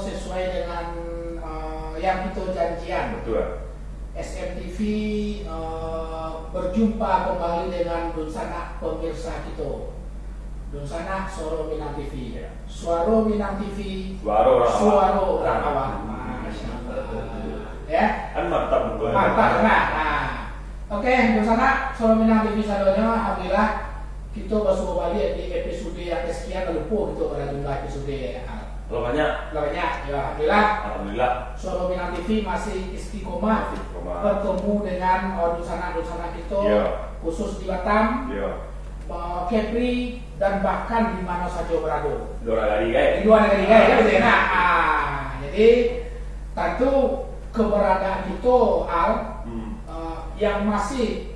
sesuai dengan yang kita janjian. Betul. SMTV berjumpa kembali dengan Dunsana pemirsa kita. Dunsana Suara Minang TV. Suara Minang TV. Suara orang awam. Ya. Kan mantap betul. Mantap. Nah. Oke, Dunsana Suara Minang TV sadonya alhamdulillah kita baru balik di episode yang kesekian lupa kita pada jumlah episode Kalau banyak ya alhamdulillah Suara Minang TV masih istiqomah bertemu dengan Dunsana kita khusus di Batam, Kepri dan bahkan di mana saja berada. Di luar negeri ya gitu ya. Jadi tentu keberadaan kita yang masih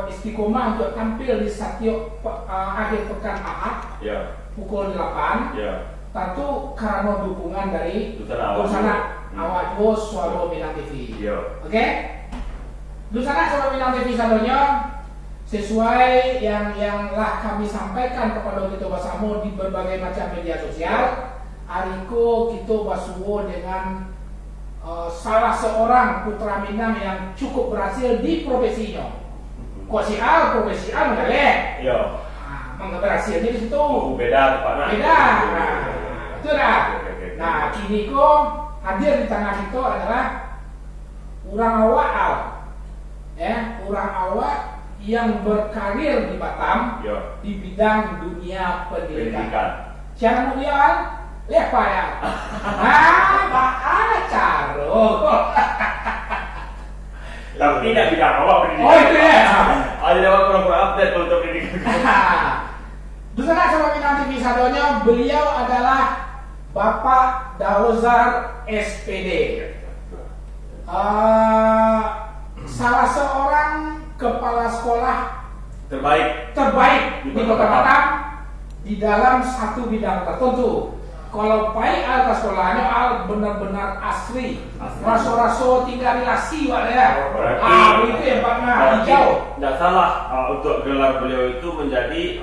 istiqomah untuk tampil di setiap akhir pekan Ahad pukul 8 tentu karena dukungan dari Dunsana awak Suara Minang TV. Oke? Dunsana Suara Minang TV sadonya sesuai yang lah kami sampaikan kepada kita bersama di berbagai macam media sosial. Hariko kita basuwo dengan salah seorang putra Minang yang cukup berhasil di profesinya. Profesi A mengalih. Mangga berhasil di situ. Beda Pak. Beda. Itu dah. Nah, kini kok hadir di tengah kita adalah orang awak orang awak yang berkarir di Batam di bidang dunia pendidikan. Cara mulia lepa ya. Ada caro. Tapi tidak bidang awak pendidikan. Oh itu ya. Ada dapat kurang update untuk pendidikan. Dunsana Suara Minang TV sadonya beliau adalah Bapak Daozar SPD. Salah seorang kepala sekolah terbaik di Kota Batam di dalam satu bidang tertentu. Kalau baik alka sekolahnya benar-benar asli. Raso-raso tinggal relasi Pak ya. Itu yang Pak hijau. Tidak salah untuk gelar beliau itu menjadi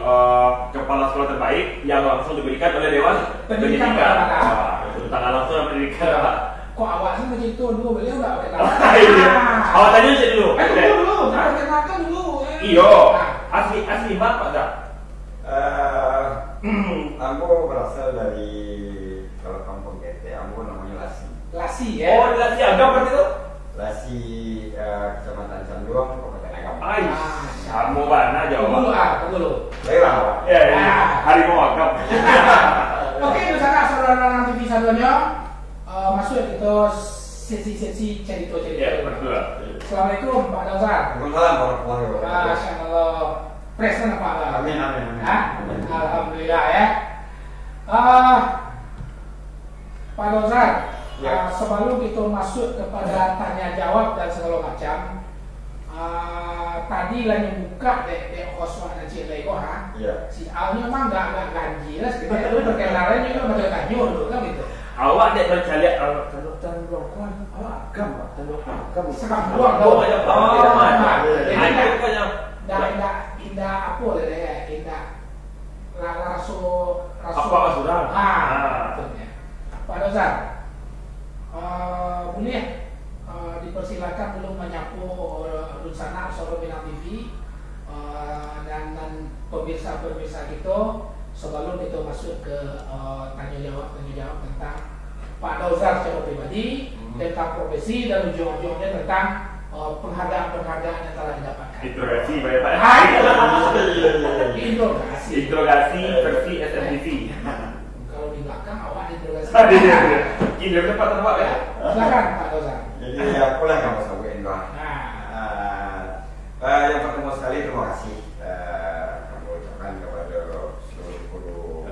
kepala sekolah terbaik yang langsung diberikan oleh Dewan Pendidikan. Tangan langsung pendidikan Pak. Kok awak sih begitu dulu beliau nggak kenal? Awak tanya saya dulu. Dulu, jangan kenalkan dulu. Iyo, asli Pak tak? Aku berasal dari kalau kampung GT, aku namanya Lasi. Lasi ya? Oh, Lasi Agam berarti itu? Lasi Kecamatan Canduang, Kabupaten Agam. Kamu mana Jawa? Tunggu dulu. Baiklah. Ya, harimau Agam. Oke, Dunsana Suara Minang TV sadonya masuk kita sesi cerita. Ya, betul. Assalamualaikum Pak Daozar. Waalaikumsalam warahmatullahi wabarakatuh. Masya Allah. Presiden Pak. Amin. Alhamdulillah ya. Pak Daozar, sebelum kita masuk kepada tanya jawab dan segala macam, tadi lagi buka dek Oswan dan Cik Lego si Alnya memang nggak ganji lah, kita itu perkenalan juga macam ganyo dulu kan gitu. Awak dek mencari Tanduang kan awak Agam Pak, Tanduang Sekarang indah apa deh indah raso apa Surang? Betulnya. Pak Daozar, boleh dipersilakan belum menyapu Dunsana Suara Minang TV dan pemirsa kita sebelum kita masuk ke tanya jawab tentang Pak Daozar secara pribadi, tentang profesi dan ujung-ujungnya tentang penghargaan yang telah didapatkan. Interogasi Pak. Interogasi versi SMTV. Kalau di belakang awak interogasi. Ini tempat tempat ya. Silakan Pak Daozar. Jadi aku lah yang mau sampaikan Pak. Yang pertama sekali terima kasih kami ucapkan kepada seluruh kru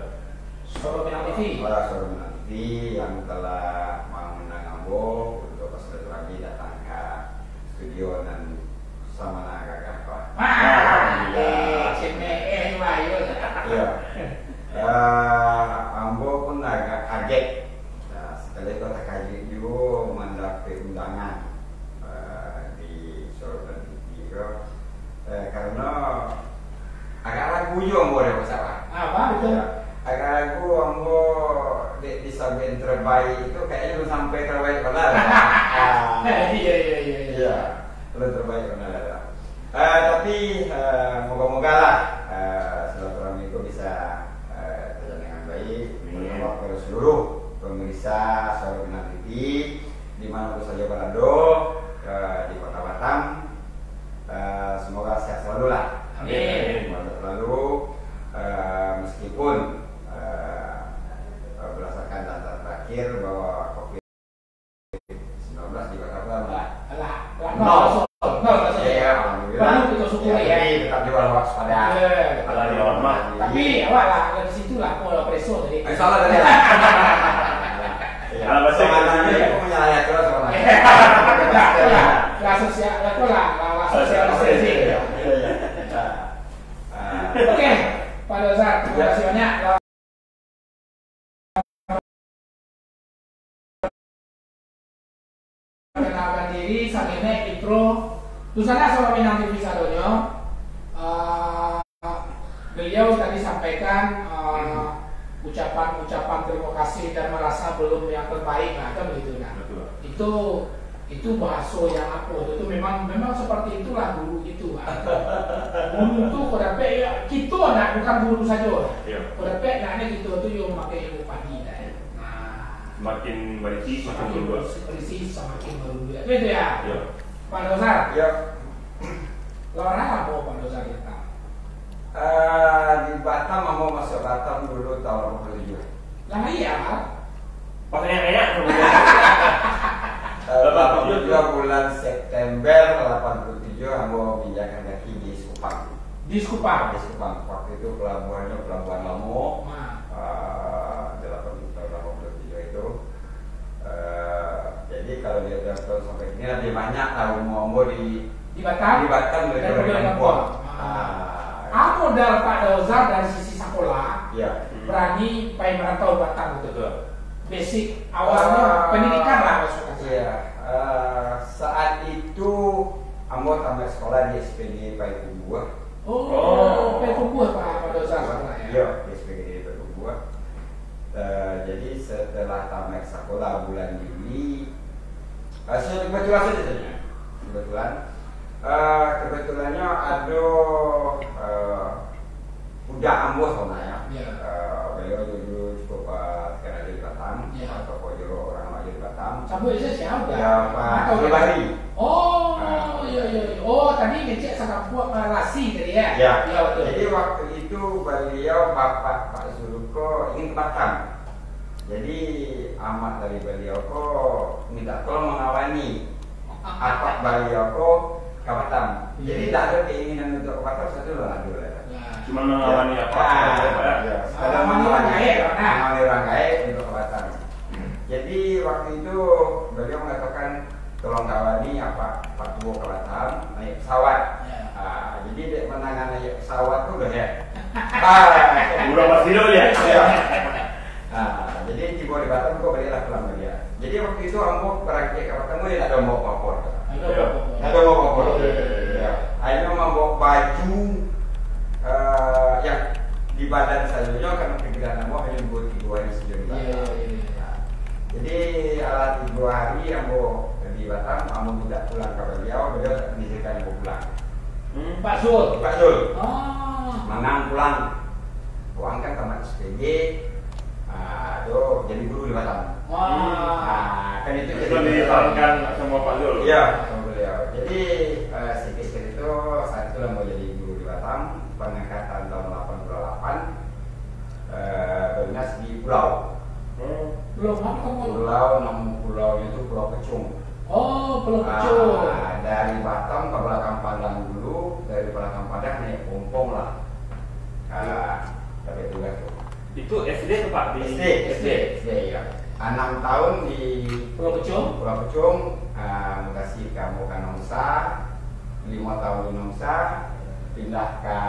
Suara Minang TV. Suara Minang TV yang telah mengundang Ambo untuk bersilaturahmi datang ke studio dan sama kakak Pak. Ambo pun agak kaget. Sekali itu tak kaget juga mendapat undangan di Suara TV karena agak ragu juga Ambo ada masalah. Apa betul? Agak ragu Ambo di sabien terbaik itu kayaknya belum sampai terbaik benar. Iya, belum terbaik benar. Tapi moga-moga lah silaturahmi itu bisa berjalan dengan baik. Mengingat kepada seluruh pemirsa Suara Benar TV dimanapun saja berada di Kota Batam, semoga sehat selalu lah. Amin. Semoga selalu meskipun berdasarkan data terakhir bahwa COVID-19 di Kota Batam nol. Baru kita syukuri ya. Tetap juga waspada. Tapi awak lah dari situ lah pola preso tadi. Salah tadi. Kalau bahasa Inggrisnya itu menyalahi terus orang. Lah sosial, lah sosial distancing. Oke, Pak Dozar, terima kasih banyak. Perkenalkan diri, sanggene intro. Tusana Suara Minang TV Sadonyo. Beliau tadi sampaikan ucapan terima kasih dan merasa belum yang terbaik lah kan begitu nah. Itu bahasa yang apa itu memang seperti itulah dulu itu. Dulu tuh kodape ya kita nak bukan guru saja. Kodape naknya gitu tuh yang pakai ilmu padi dah. Nah, semakin berisi semakin baru itu ya. Pak Dozar. Ya. Lawan apa Pak Dozar kita? Di Batam mau masuk Batam dulu tahun 87. Lah iya. Pakainya kayak bulan September 87 mau pinjahkan kaki di Sekupang. Di Sekupang. Waktu itu pelabuhan Lamo. 87 itu. Jadi kalau dia tahun sampai ini lebih banyak tahu mau di Batam. Di Batam lebih banyak. Apa modal Pak Dozar dari sisi sekolah? Ya. Berani pengen merantau Batam gitu. Basic awalnya pendidikan lah maksudnya. Iya. Saat itu ambo tamat sekolah di SPD Payakumbuh. Payakumbuh Pak Dozar sekolah ya. Iya, di SPD Payakumbuh. Jadi setelah tamat sekolah bulan Juli, kebetulannya ada udah ambo sana ya. Beliau dulu cukup terkenal di Batam, atau pojok orang lagi di Batam. Sampai itu siapa? Ya Pak Zulbari. Iya. Oh tadi ngecek sama Lasi tadi ya? Ya betul. Jadi waktu itu beliau Bapak Pak Zulko ingin ke Batam. Jadi amat dari beliau kok minta tolong mengawani apa beliau kok ke Batam. Jadi tidak ada keinginan untuk ke Batam satu lah dulu. Cuma mengawani apa? Ada mengawani orang gaib untuk ke Batam. Jadi waktu itu beliau mengatakan tolong kawani apa Pak Tuwo ke Batam naik pesawat. Jadi dia menangan naik pesawat tuh udah ya. Udah pasti dulu ya. Jadi tiba di Batam kok belilah pulang dia. Jadi waktu itu ambo berangkat ke Batam dia tak ada mau papor. Tak ada mau papor. Hanya membawa baju yang di badan saja karena kegiatan ambo hanya 2 hari saja di Batam. Jadi alat 2 hari ambo di Batam, ambo tidak pulang ke beliau tak mengizinkan ambo pulang. Pak Zul. Mangang pulang. Uangkan tamat SPG. Jadi guru di Batam. Kan itu disarankan sama Pak Zul. Iya, sama beliau. Jadi sedikit itu saat itu mau jadi guru di Batam, pengangkatan tahun 88. Berdinas di pulau. Pulau itu Pulau Kecung. Pulau Kecung. Dari Batam ke Belakang Padang dulu, dari Belakang Padang naik pompong lah. Tapi tugas tuh. Itu SD tuh Pak di SD ya. 6 tahun di Pulau Kecung, mutasi ke Mokanongsa, 5 tahun di Nongsa, pindah ke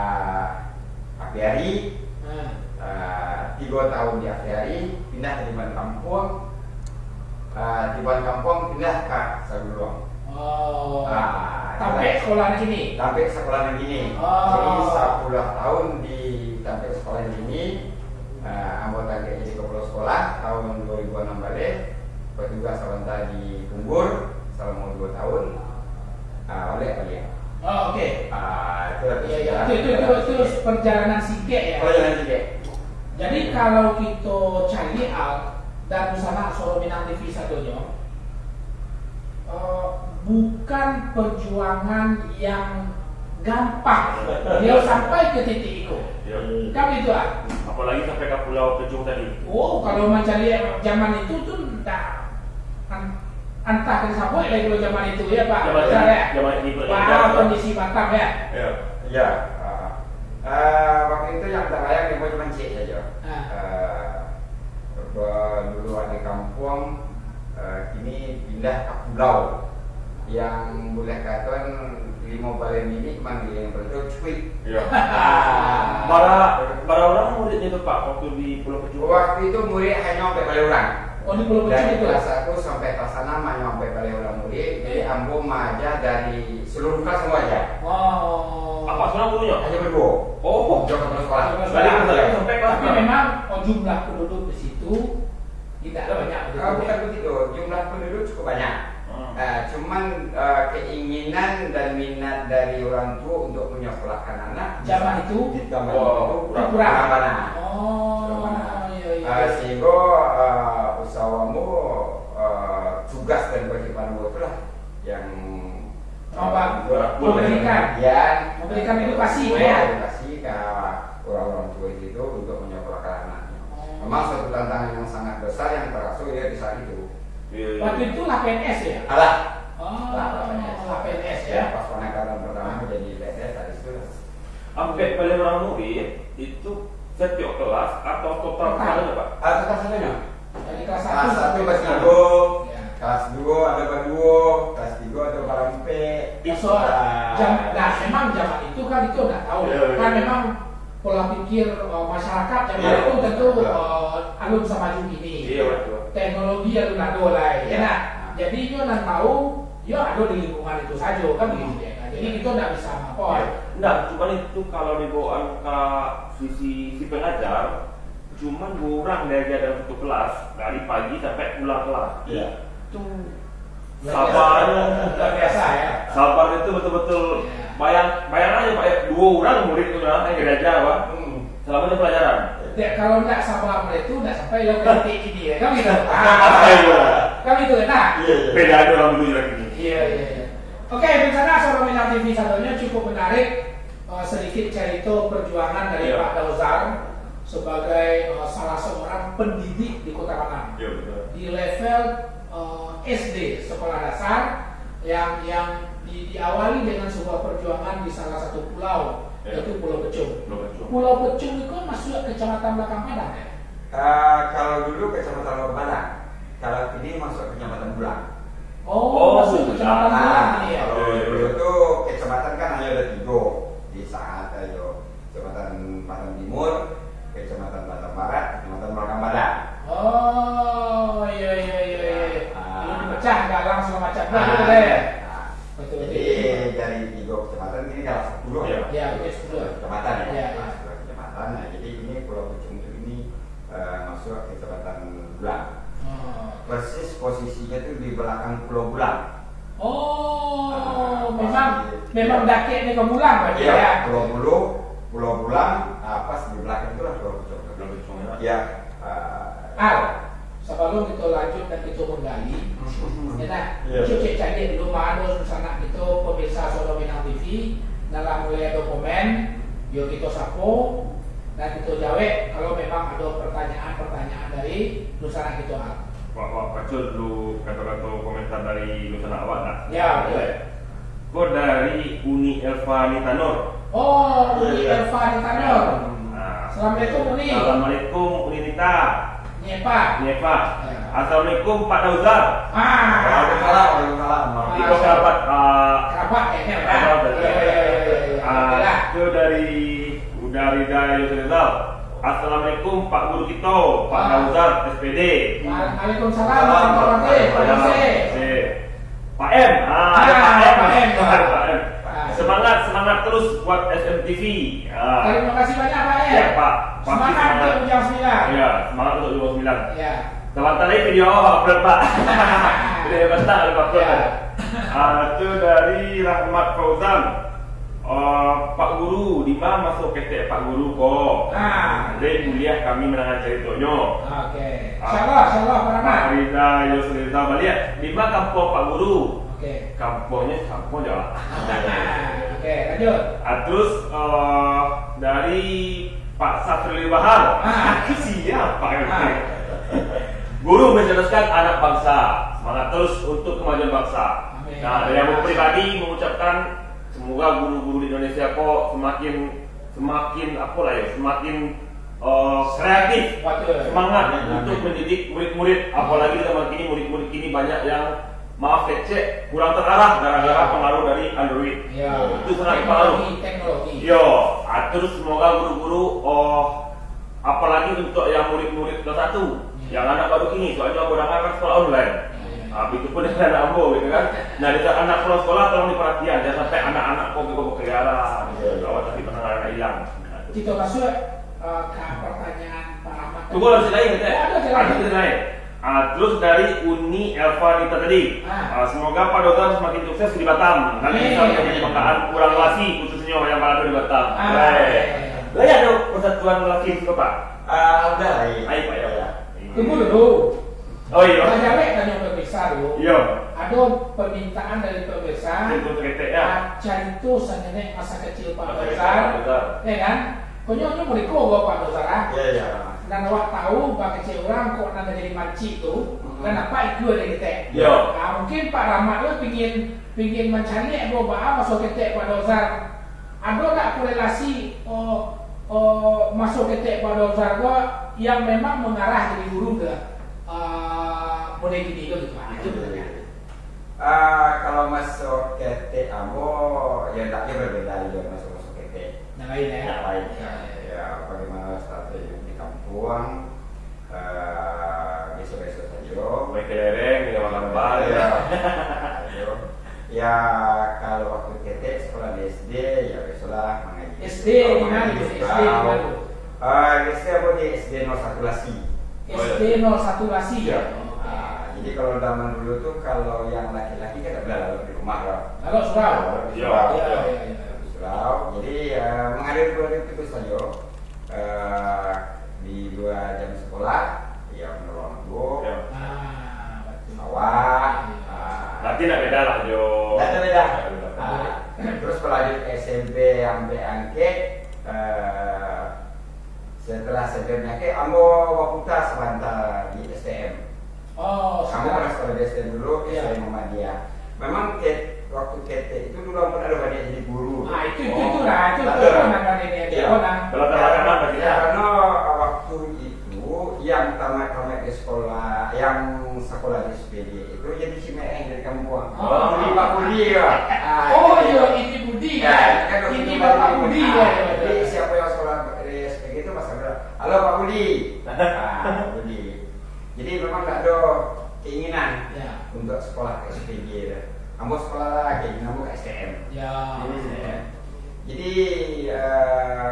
Apiari, 3 tahun di Apiari, pindah ke Diban Kampung, pindah ke Saguruang. Sampai sekolah gini. Jadi 10 tahun di sampai sekolah ini. Anggota jadi kepala sekolah tahun 2003 telah dikubur selama 2 tahun, oleh kalian. Oh, oke. Itu perjalanan singkat ya. Perjalanan singkat. Jadi kalau kita cari dan Nusana Solo Minang TV satunya, bukan perjuangan yang gampang. Dia sampai ke titik itu. Kan itu Apalagi sampai ke Pulau Pejung tadi. Oh, kalau mencari zaman itu tuh entah kan sampai lagi kalau zaman itu ya Pak. Zaman ini kondisi Batam ya. Ya. Waktu itu yang terbayang dia cuma cek saja. Dulu ada kampung, kini pindah ke pulau yang boleh katakan 5 bulan ini manggil yang betul cuy. Para orang muridnya itu Pak waktu di Pulau Pejung. Waktu itu murid hanya sampai balik orang. Oh, di Pulau Pejung itu. Dari kelas 1 sampai kelas 6 hanya sampai balik orang murid. Jadi ambo maja dari seluruh kelas semua aja. Oh. Apa sekarang gurunya? Hanya berdua. Oh, jangan terus sekolah. Sampai kelas. Tapi memang jumlah penduduk di situ tidak banyak. Bukan begitu, jumlah penduduk cukup banyak. Cuman keinginan dan minat dari orang tua untuk menyekolahkan anak zaman itu kurang banyak. Sehingga usahamu tugas dan kewajibanmu itulah yang memberikan edukasi ke orang-orang tua itu untuk menyekolahkan anaknya. Memang suatu tantangan yang sangat besar yang terasa ya di saat itu. Waktu itu lah PNS ya? PNS ya. Pas penangkatan pertama menjadi PNS tadi itu. Sampai paling orang murid itu setiap kelas atau total kelasnya Pak? Total kelasnya. Jadi kelas 1 kelas 3, kelas 2 ada berdua, kelas 3 ada barang P. Memang zaman itu kan itu udah tahu kan memang pola pikir masyarakat zaman itu tentu alun sama maju ini. Teknologi yang udah ada ya. Jadi dia nak tahu, dia ada di lingkungan itu saja kan begitu ya. Jadi itu tidak bisa apa. Nah, cuma itu kalau dibawa angka si pengajar, cuma 2 orang dia dalam satu kelas dari pagi sampai pulang kelas. Itu sabarnya biasa ya. Sabar itu betul-betul bayang aja Pak, 2 orang murid itu yang diajar Pak. Selama ini pelajaran. Kalau tidak sabar itu tidak sampai yang titik ini ya. Kan gitu. Kan gitu ya. Nah, beda ada orang dulu lagi ini. Iya. Oke, rencana Solo Minang TV satunya cukup menarik. Sedikit cerita perjuangan dari Pak Dauzar sebagai salah seorang pendidik di Kota Batam. Di level SD sekolah dasar yang diawali dengan sebuah perjuangan di salah satu pulau yaitu Pulau Pejung. Pulau Pejung itu masuk kecamatan Belakang Padang ya? Kalau dulu kecamatan Belakang Padang, kalau ini masuk kecamatan Bulang. Masuk kecamatan Bulang ini ya? Kalau dulu itu kecamatan kan hanya ada 3 di saat ayo kecamatan Batam Timur, kecamatan Batam Barat, kecamatan Belakang Padang. Iya. Ini dipecah galang segala macam gitu ya. Jadi dari 3 kecamatan ini kalau 10 ya. Iya, 10 kecamatan ya. 10 kecamatan. Nah, jadi ini Pulau Pejung ini masuk ke kecamatan Bulang. Persis posisinya itu di belakang Pulau Bulang. Memang daki ini ke Bulang berarti ya. Pulau Bulang, pas di belakang itu lah Pulau Pejung. Ya. Sebelum kita lanjut dan kita menggali, cuci cari dulu mana sana itu pemirsa Solo Minang TV dalam mulai dokumen, yuk kita sapu dan kita jawab kalau memang ada pertanyaan dari Nusana kita. Pak Cul dulu kata-kata komentar dari Nusana awak tak? Ya, betul. Kok dari Uni Elva Nitanor. Uni Elva Nitanor. Assalamualaikum Uni. Assalamualaikum Uni Nita. Nyepa. Assalamualaikum Pak Dauzar. Waalaikumsalam. Itu sahabat itu dari Rizal. Assalamualaikum Pak Guru kita, Pak Dauzar SPD. Waalaikumsalam warahmatullahi wabarakatuh. Pak M. Pak M. Semangat terus buat SMTV. Terima kasih banyak Pak M. Ya Pak. Semangat untuk jam 9. Ya, semangat untuk jam 9. Ya. Teman-teman video upload Pak. Ketek Batang ada bakul. Itu dari Rahmat Fauzan. Pak Guru, di mana masuk ketek Pak Guru kok? Dari kuliah kami menangan ceritanya. Oke. Insyaallah Pak Rahmat. Rida Yusril Baliat. Di mana kampung Pak Guru? Oke. Kampungnya kampung Jawa. Oke, lanjut. Terus dari Pak Safril Bahar. Siapa yang Guru mencerdaskan anak bangsa, semangat terus untuk kemajuan bangsa. Amin. Nah, dari aku pribadi mengucapkan semoga guru-guru di Indonesia kok semakin kreatif, semangat untuk mendidik murid-murid. Apalagi zaman kini murid-murid kini banyak yang maaf kecek, kurang terarah gara-gara pengaruh dari Android. Itu sangat pengaruh. Teknologi. Terus semoga guru-guru apalagi untuk yang murid-murid kelas 1 yang anak baru kini, soalnya aku kan sekolah online. Begitu pun dengan anak ambo, gitu kan. Nah, di saat anak pulang sekolah tolong diperhatikan, jangan sampai anak-anak kok berkeliaran, tapi penanganan hilang. Kita masuk ke pertanyaan Pak Rahmat. Tunggu harus lain, ada lain. Terus dari Uni Elvanita tadi, semoga Pak Dozan semakin sukses di Batam. Nanti bisa menjadi kebanggaan kurang lasi khususnya yang berada di Batam. Layak dong persatuan laki itu Pak. Udah lah. Baik Pak ya. Tunggu dulu. Oh iya. Tanya pemirsa dulu. Iya. Ada permintaan dari pemirsa. Cari itu sebenarnya masa kecil Pak Dozan. Ya kan? Konyolnya mau dikowo Pak Dozan. Iya. Dan awak tahu Pak kecil orang kok nak jadi makcik tu. Kenapa itu ada ketek? Iya. Mungkin Pak Rahmat tu pingin mencari bawa masuk ketek Pak Dozan. Ada tak korelasi masuk ketek Pak Dozan yang memang mengarah jadi guru ke model gini gitu Pak? Kalau masuk ketek ya taknya berbeda aja masuk ketek. Yang lain ya? Yang lain ya bagaimana strategi di kampung, besok-besok saja. Main kelereng, minum gambar ya. Ya kalau waktu ketek sekolah di SD ya besoklah mengaji. SD di mana? SD apa di SD 01 Lasi. SD 01 Lasi ya. Jadi kalau zaman dulu tuh kalau yang laki-laki kan tidak lalu di rumah loh. Lalu surau. Surau. Jadi mengalir itu saja. Di 2 jam sekolah ya menolong guru. Sawah. Nanti nak beda lah Jo. Nanti beda. Terus berlanjut SMP sampai angke. Setelah SMP ke ambo waputa sebentar di STM. Kamu pernah sekolah di STM dulu, STM Muhammadiyah. Memang waktu KT itu dulu ampun ada banyak jadi guru. Itu kan ini dia. Karena waktu itu yang tamat di sekolah, yang sekolah di SPD itu jadi si Meeng dari kampung. Pak Budi ya. Ini Budi ya. Ini Bapak Budi ya. Jadi siapa yang sekolah di SPD itu Mas Abdul. Halo Pak Budi. Pak Budi. Jadi memang tak ada keinginan untuk sekolah ke SPD. Kamu sekolah lagi, kamu ke STM. Jadi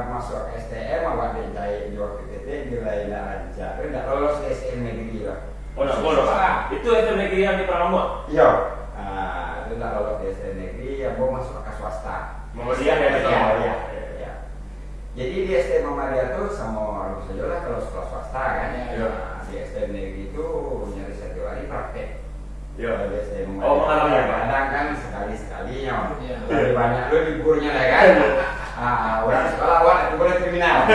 masuk ke STM, awak dincari di waktu itu nilai lancar, tidak lolos ke STM negeri lah. Tidak lolos. Itu STM negeri yang di Pramod. Iya. Itu tidak lolos di STM negeri, yang mau masuk ke swasta. Muhammadiyah. Jadi di STM Muhammadiyah tuh sama harus saja lah kalau sekolah swasta kan. Di STM negeri itu nyari 1 hari praktek. Di STM Muhammadiyah kadang kan sekali-sekalinya. Lebih banyak lu liburnya lah kan. Orang sekolah awal itu boleh kriminal.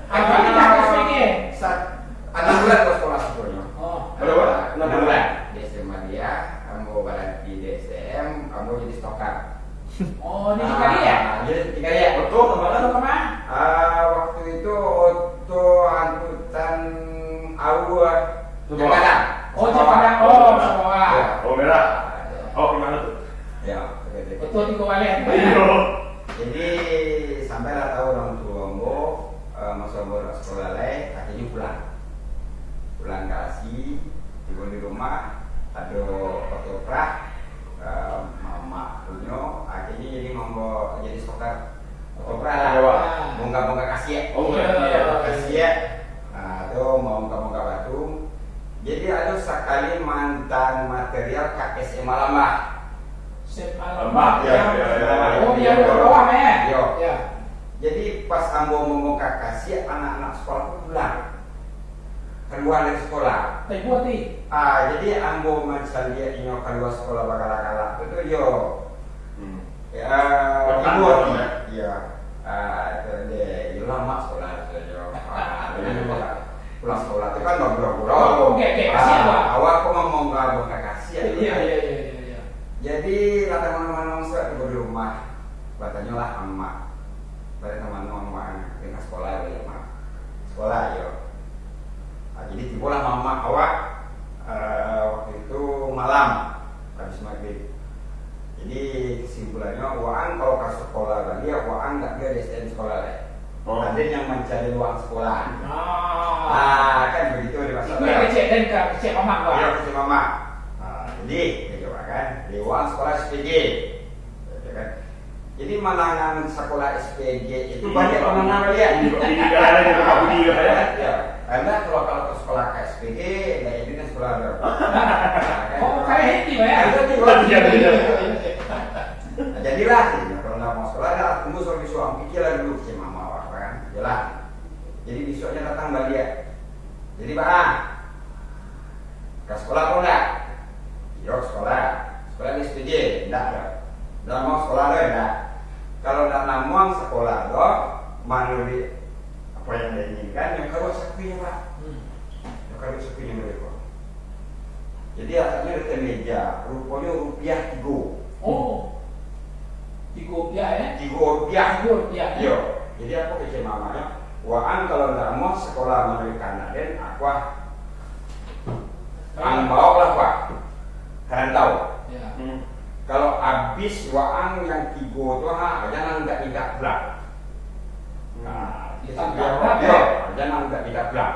Apa kita SPG? 6 bulan ke sekolah sebelumnya. Berapa? 6 bulan di STM Muhammadiyah. Kamu berhenti di STM, kamu jadi stoker. Di Tikari ya? Jadi Tikari ya. Waktu kemana? Waktu itu angkutan Awal Jakarta. Jakarta. Merah. Gimana tuh? Ya, betul di Kewalian. Jadi sampailah tahu orang tua Ombo masuk sekolah lain, akhirnya pulang ke Asi, di rumah ada fotografer, mama punya, akhirnya jadi mau jadi stoker fotografer lah, bongkar kasih kasih atau mau bongkar batu. Jadi ada Kalimantan Material KSM Lambah. Lembah, oh iya bawah ya. Jadi pas ambo ngomong kakasi anak-anak sekolah pulang keluar dari sekolah. Jadi ambo macam dia inyo keluar sekolah bakal itu yo. Libur. Iya. Dia lama sekolah yo. Pulang sekolah itu kan ngobrol-ngobrol. Awak kok ngomong ngomong kakasi. Iya. Jadi kata teman-teman saya di rumah, katanya lah emak, pada teman-teman dengan sekolah ya mak, sekolah yo. Jadi tibalah mama awak waktu itu malam habis maghrib. Jadi kesimpulannya waan kalau ke sekolah lagi, waan nggak dia di sekolah lagi. Ada yang mencari ruang sekolah. Kan begitu di masa. Itu kecil mama gua. Iya kecil mama. Jadi di ruang sekolah SPG, kan? Jadi manangan sekolah SPG itu banyak manangan dia. Karena kalau ke sekolah ke SPG, nggak ini kan sekolah ada. Oh kayak ini ya? Jadilah, kalau nggak mau sekolah, ada tunggu sampai suami pikiran dulu si mama apa kan? Jelas. Jadi besoknya datang balik. Jadi bang, ke sekolah kok enggak? Yo sekolah di SPJ, enggak mau sekolah lo enggak. Kalau enggak mau sekolah lo, menurut apa yang dia inginkan, yang kalau sepinya pak, yang kalau sepinya mereka. Jadi asalnya dari meja, rupanya rupiah 3. Oh, 3 rupiah ya? 3 rupiah. 3 rupiah. Yo, jadi aku kecil mamanya, waan kalau enggak mau sekolah menurut Kanaden, aku bawa lah pak. Kalian tahu? Ya. Kalau habis waan yang 3 itu jangan tidak belak. Jangan tidak belak.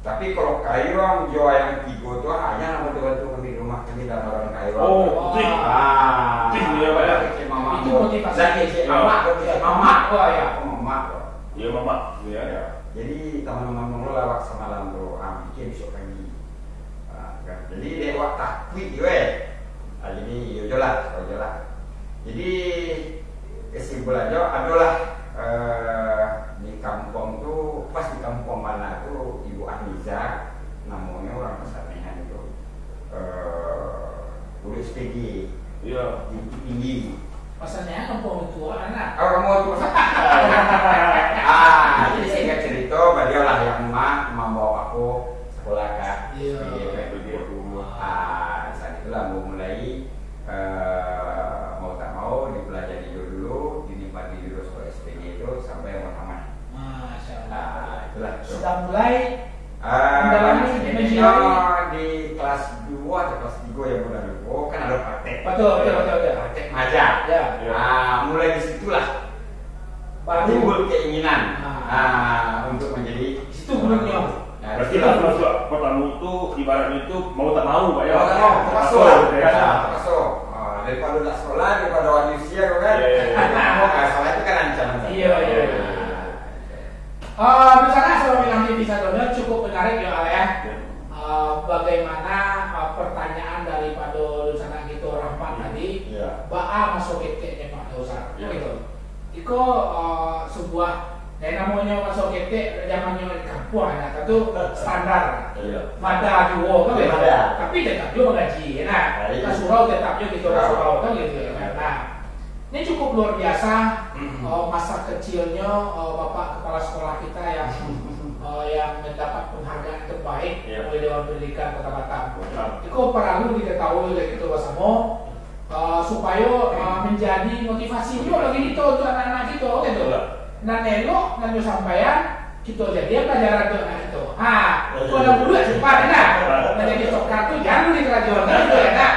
Tapi kalau kayu jual yang 3 itu hanya bantu di rumah kami dan orang kayu. Oh, itu ya Pak ya. Itu motivasi. Mama ya. Iya mama. Iya. Jadi teman-teman mengelola waktu semalam bro, bikin besok pagi. Jadi lewat takwi jadi jelas. Jadi kesimpulannya adalah di kampung tuh pas di kampung mana tuh Ibu Ahliza namanya orang Pesanehan itu tulis PG tinggi Pesannya kampung tua anak. Kamu itu jadi singkat cerita beliau lah yang membawa aku sekolah kan. Saat itulah mau mulai mau tak mau dipelajari dulu dinikmati dulu sekolah SPG itu sampai mau tamat. Masya Allah. Itulah. Sudah mulai mendalami di kelas 2 atau kelas 3 ya bulan itu kan ada praktek. Betul. Praktek ngajar. Mulai disitulah timbul keinginan untuk menjadi itu belumnya. Berarti pas masuk pertama itu ibaratnya itu mau tak mau Pak ya? Termasuk. Daripada tidak sekolah, daripada wajib usia kan? Salah itu kan ancaman. Iya. Bicara soal Minang bisa cukup menarik ya. Bagaimana pertanyaan daripada Lusana gitu Rahmat tadi, Ba'a masuk keteknya Pak Dosa, gitu. Itu sebuah namanya masuk ketek zamannya di kampung ya, itu standar. Mada juga kan ya. Tapi tetap juga mengaji. Nah, surau tetapnya gitu surau kan gitu ya. Nah, ini cukup luar biasa masa kecilnya Bapak Kepala Sekolah kita yang mendapat penghargaan terbaik oleh Dewan Pendidikan Kota Batam. Itu perlu diketahui oleh gitu bersama supaya menjadi motivasi juga bagi kita untuk anak-anak kita gitu. Dan elok dan sampaian kita jadi pelajaran untuk anak itu. Kalau dulu cepat enak. Menjadi sokrat itu jangan di kerajaan gitu enak.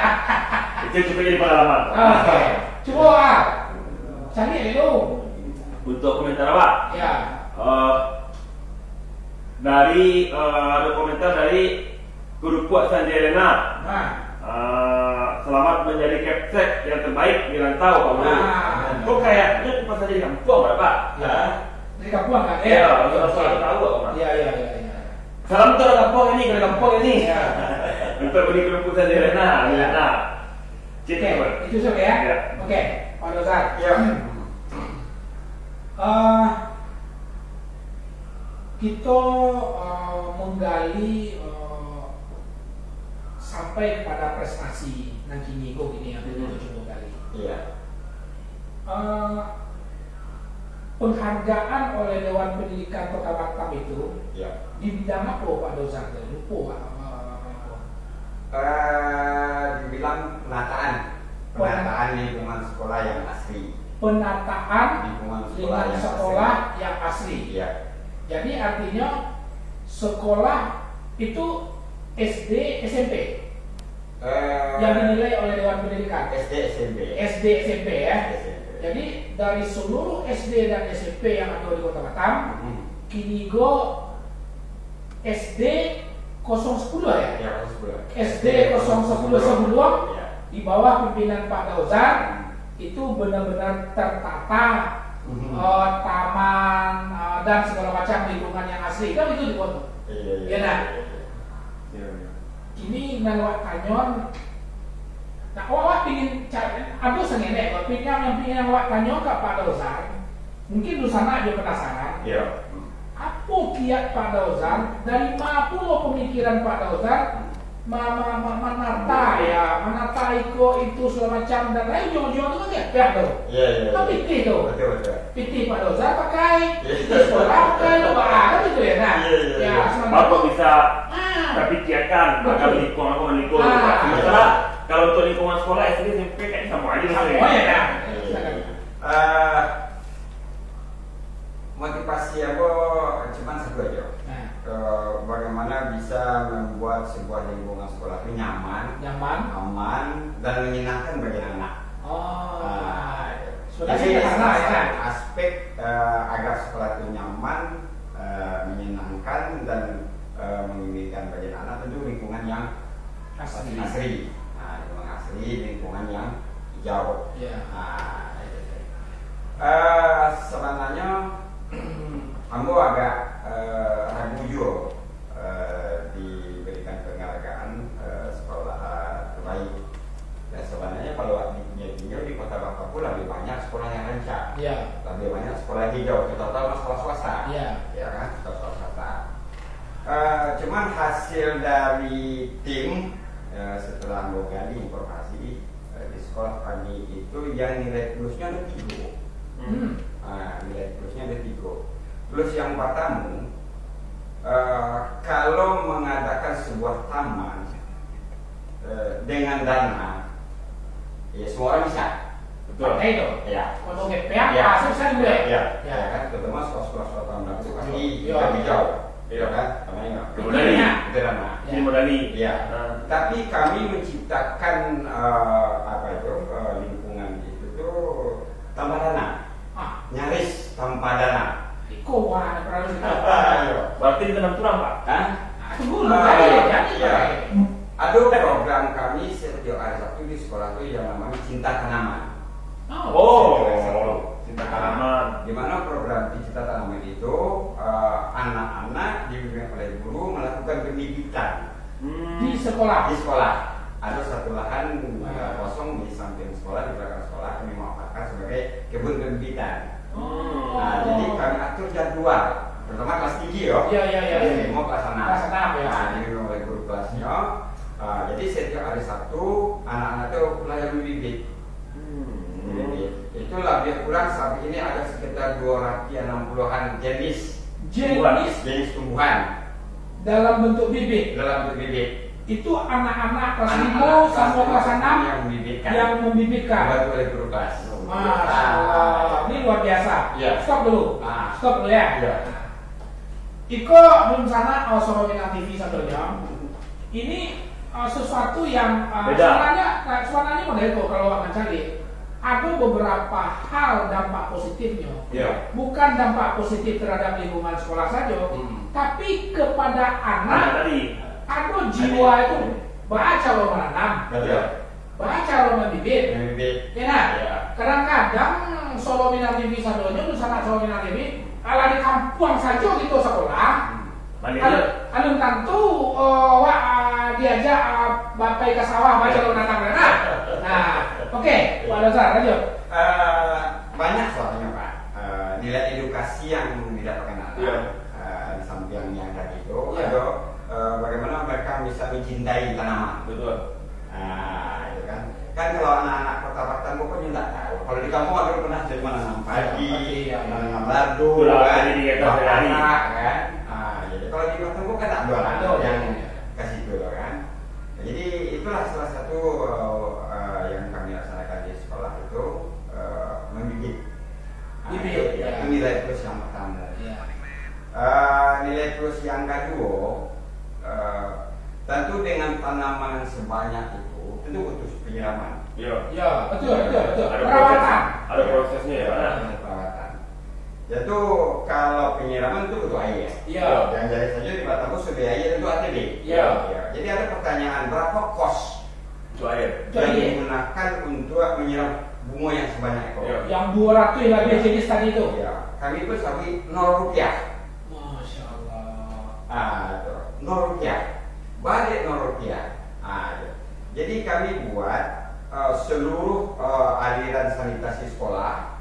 Itu juga jadi pengalaman. Oke. Coba cari dulu. Untuk komentar Pak. Ya. Dari ada komentar dari Guru Puak Sanjelena. Selamat menjadi capsek yang terbaik di rantau Pak Guru. Kok kayaknya pas di kampung Pak? Ya. Di kampung kan? Iya, tahu Pak. Iya. Salam untuk kampung ini, ke kampung ini. Untuk beli kerupuk saja. Nah. Oke, itu saja ya. Oke, Pak Dozan. Ya. Kita menggali sampai kepada prestasi nanti minggu ini yang kita coba gali. Iya. Penghargaan oleh Dewan Pendidikan Kota Batam itu di bidang apa Pak Dozan? Lupa dibilang penataan lingkungan sekolah yang asli. Penataan lingkungan sekolah yang asli. Iya. Jadi artinya sekolah itu SD, SMP yang dinilai oleh Dewan Pendidikan. SD, SMP ya. Jadi dari seluruh SD dan SMP yang ada di Kota Batam, kini SD 010 ya? Ya, 010. SD 010 sebelum di bawah pimpinan Pak Dozan itu benar-benar tertata, taman dan segala macam lingkungan yang asli kan itu di kota. Iya nah. Ini nalwat kanyon. Nah, awak ingin ada sengenek, yang pingin awak kanyon ke Pak Dozan. Mungkin di sana aja penasaran. Iya. Apa kiat Pak Dozan? Dari mana pula pemikiran Pak Dozan? Menata itu segala macam dan lain ujung-ujung itu kan ya tuh. Iya. Tapi itu. Betul. PT Pak Dozan pakai, sekolah pakai, kan itu ya. Nah, ya Bapak bisa terpikirkan agar lingkungan. Sementara kalau untuk lingkungan sekolah SD SMP kayaknya sama aja. Sama ya. Motivasi aku cuma satu aja. Bagaimana bisa membuat sebuah lingkungan sekolah itu nyaman, aman, dan menyenangkan bagi anak. Jadi aspek agar sekolah itu nyaman, menyenangkan dan menginginkan bagi anak tentu lingkungan yang asli. Lingkungan asli, lingkungan yang hijau. Sebenarnya kamu agak ragu juga diberikan penghargaan sekolah terbaik. Dan sebenarnya kalau artinya di Kota Batam pun lebih banyak sekolah yang rancang, lebih banyak sekolah hijau. Kita tahu sekolah swasta, ya kan, sekolah swasta. Cuman hasil dari tim setelah menggali informasi di sekolah kami itu yang nilai plusnya ada 3. Nilai plusnya ada 3. Plus yang pertama, kalau mengadakan sebuah taman dengan dana, ya semua orang bisa. Betul. Itu. Ya. Untuk GPA, hasil saya juga. Ya kan, terutama sekolah-sekolah taman itu pasti hijau. Iya kan, namanya Ini modali. Ya. Tapi kami menciptakan lingkungan itu tuh tanpa dana. Nyaris tanpa dana. Berarti ditanam turang Pak? Ada program kami setiap hari Sabtu di sekolah itu yang namanya Cinta Tanaman. Cinta Tanaman. Di mana program Cinta Tanaman itu anak-anak dibimbing oleh guru melakukan pendidikan di sekolah. Ada satu lahan kosong di samping sekolah, di belakang sekolah kami manfaatkan sebagai kebun pendidikan. Jadi kami atur jadwal. Pertama kelas 3 ya. Jadi mau kelas 6. Jadi mulai guru kelasnya. Jadi setiap hari Sabtu anak-anak itu belajar membibit. Itu lebih kurang sampai ini ada sekitar 260-an jenis tumbuhan dalam bentuk bibit. Itu anak-anak kelas 5 sampai kelas 6 yang membibitkan. Dibantu oleh guru kelas. Ini luar biasa. Stop dulu ya. Iko belum sana Sorowina TV satunya. Ini sesuatu yang suaranya model itu kalau akan cari. Ada beberapa hal dampak positifnya. Bukan dampak positif terhadap lingkungan sekolah saja, tapi kepada anak. Ada jiwa itu baca lo menanam, baca lo membibit. Kadang-kadang Sorowina TV satunya itu sangat Sorowina TV. Kalau di kampung saja gitu sekolah, alun tentu diajak bapai ke sawah baca lo nanam mana. Nah, oke, Pak Dozar, lanjut. Banyak soalnya Pak. Nilai edukasi yang didapatkan anak. Di samping yang tadi itu, ada bagaimana mereka bisa mencintai tanaman. Betul. Nah, itu kan. Kan kalau anak-anak kota-kota pokoknya nggak tahu. Kalau di kampung ada pernah jadi menanam padi, menanam ladu, kan, kan. Jadi kalau di kampung kan tak ada yang kasih itu kan. Nah, jadi itulah salah satu yang kami laksanakan di sekolah itu mendidik. Itu nilai plus yang pertama. Nilai plus yang kedua, tentu dengan tanaman sebanyak itu tentu butuh penyiraman. Iya, betul. Perawatan. Ada prosesnya ya. Ada perawatan. Yaitu kalau penyiraman itu butuh air. Iya. Yang jadi saja di Batam sudah air tentu ATD. Iya. Jadi ada pertanyaan berapa kos Untuk air yang digunakan untuk menyiram bunga yang sebanyak itu? Yang 200 lagi jenis tadi itu. Ya. Kami pun sampai 0 rupiah. Masya Allah. Itu 0 rupiah. Balik 0 rupiah. Jadi kami buat seluruh aliran sanitasi sekolah,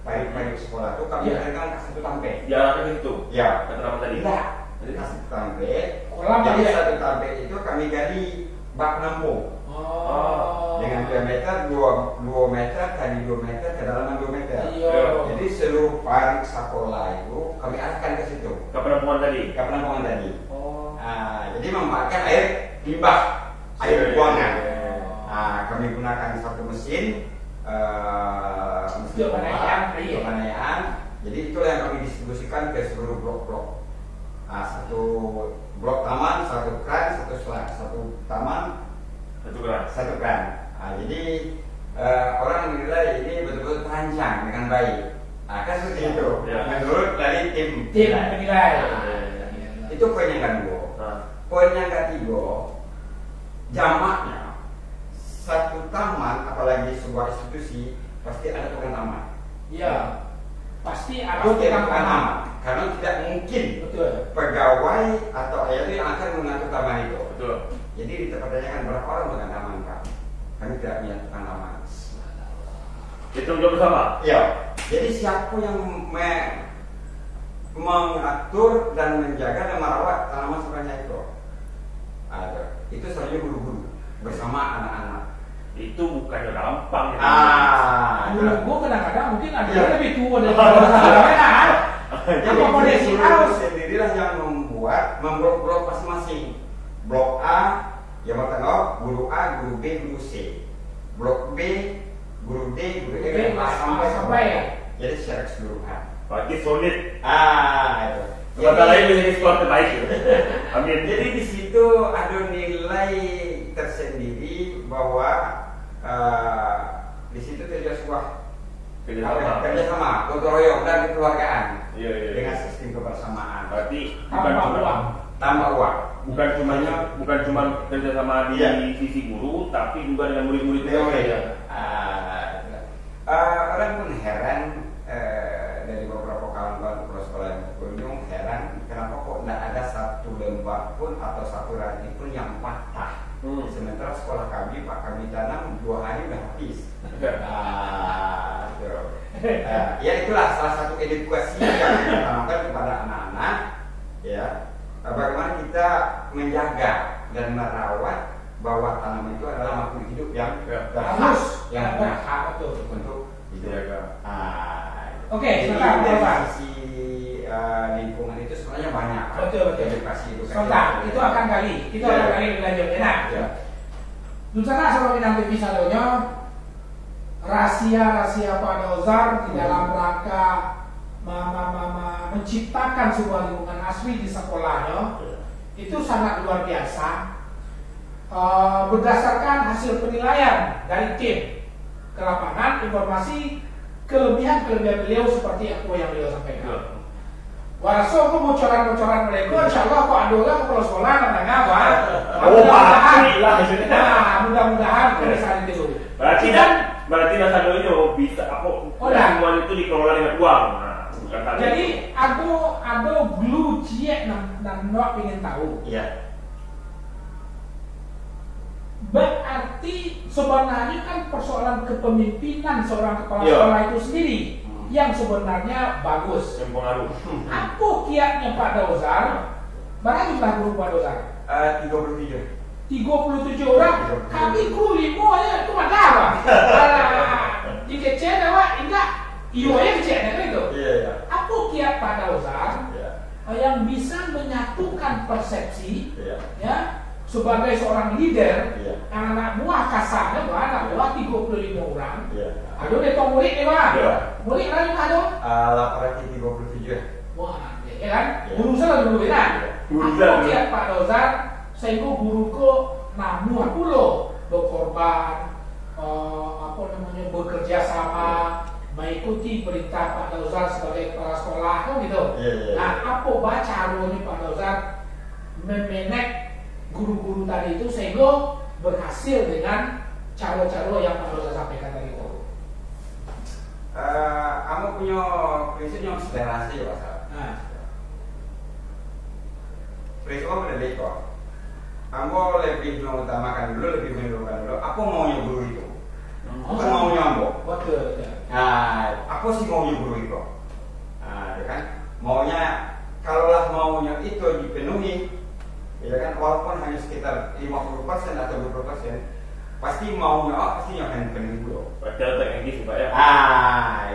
baik sekolah itu kami adakan satu tampe. Jaraknya itu. Ya. Kata tadi. Tidak. Jadi satu tampe. Kolam Jadi ya? satu tampe itu kami gali bak nampung. Dengan diameter 2 meter kali 2 meter, kedalaman 2 meter. Iya. Jadi seluruh parit sekolah itu kami arahkan ke situ. Ke penampungan tadi. Jadi memanfaatkan air limbah, air buangan. Kami gunakan satu mesin penanyaan. Jadi itulah yang kami distribusikan ke seluruh blok-blok. Satu blok taman, satu kran, satu taman, satu kran. Jadi orang menilai ini betul-betul terancang dengan baik. Kan seperti itu. Menurut dari tim penilai. Itu poin yang kedua. Poin yang ketiga, jamaknya. Satu taman, apalagi sebuah institusi, pasti ada tukang taman. Iya, pasti ada tukang taman. Karena tidak mungkin pegawai atau ayah itu yang akan mengatur taman itu. Betul. Jadi dipertanyakan berapa orang tukang taman, Pak? Kami tidak punya tukang taman. Itu juga bersama? Iya. Jadi siapa yang mengatur dan menjaga dan merawat tanaman sebanyak itu? Itu sebenarnya guru-guru bersama anak-anak. Itu bukannya gampang. Guru kadang-kadang mungkin ada yang lebih tua dari kita. Yang komodasi harus sendirilah yang membuat blok masing-masing. Blok A, yang pertama guru A, guru B, guru C. Blok B, guru D, guru E, sampai ya. Jadi secara keseluruhan. Berarti solid. Itu. Sebentar lagi menjadi sekolah terbaik. Amin. Jadi di situ ada nilai tersendiri bahwa di situ terjadi sebuah kerjasama, gotong royong dan kekeluargaan dengan sistem kebersamaan. Berarti tambah uang. Bukan cuma kerjasama di sisi guru, tapi juga dengan murid-murid juga. Orang pun heran dari beberapa kawan-kawan kepala sekolah yang berkunjung heran kenapa kok tidak ada satu lembar pun atau satu ranting pun yang patah. Sementara sekolah kami, Pak, kami tanam 2 hari sudah habis. Ya itulah salah satu edukasi yang kita tanamkan kepada anak-anak. Ya, bagaimana kita menjaga dan merawat bahwa tanaman itu adalah makhluk hidup yang harus yang berhak untuk Oke, dijaga. Dari sisi lingkungan itu sebenarnya banyak. Betul. Edukasi. Sebentar, itu akan kali lebih lanjut. Enak. Dusana sama bidang TV satunya rahasia Pak Dozar di dalam rangka menciptakan sebuah lingkungan asli di sekolahnya itu sangat luar biasa. Berdasarkan hasil penilaian dari tim ke lapangan, informasi kelebihan beliau seperti apa yang beliau sampaikan. Waraso aku bocoran-bocoran mereka, insya Allah kok ada orang kalau sekolah namanya apa? Mudah-mudahan kebiasaan itu. Berarti nasadanya bisa semua itu dikelola dengan uang. Jadi ada glue ciek dan nak ingin tahu. Iya. sebenarnya kan persoalan kepemimpinan seorang kepala sekolah itu sendiri yang sebenarnya bagus. Yang pengaruh. Apa kiatnya Pak Dauzar? Berapa jumlah guru Pak Dauzar? 37. 37 orang. Kami guru 5 ya cuma apa? Di kecil Pak, enggak. Iyo ya kecil itu. Iya. Apa kiat Pak Dauzar yang bisa menyatukan persepsi ya sebagai seorang leader anak buah kasarnya anak buah 35 orang. Aduh dia murid nih Pak. Murid lagi aduh. 837. Wah, ya kan? Guru saya dulu kan. Apa kiat Pak Dauzar sehingga guruku namu aku loh berkorban bekerja sama mengikuti perintah Pak Dauzar sebagai kepala sekolah kan gitu. Nah, apa baca caranya Pak Dauzar memanage guru-guru tadi itu sehingga berhasil dengan cara-cara yang Pak Dauzar sampaikan tadi itu? Kamu punya prinsip yang akselerasi ya Pak. Prinsip apa udah deh kok. Kamu lebih mengutamakan dulu, lebih mendahulukan dulu. Apa maunya guru itu? Bukan maunya ambo. Betul. Nah, aku sih maunya guru itu. Nah, ya kan? Maunya, kalaulah maunya itu dipenuhi, ya kan? Walaupun hanya sekitar 50% atau 20%, pasti maunya, pasti yang akan dipenuhi dulu. Padahal tak yang gitu Pak ya?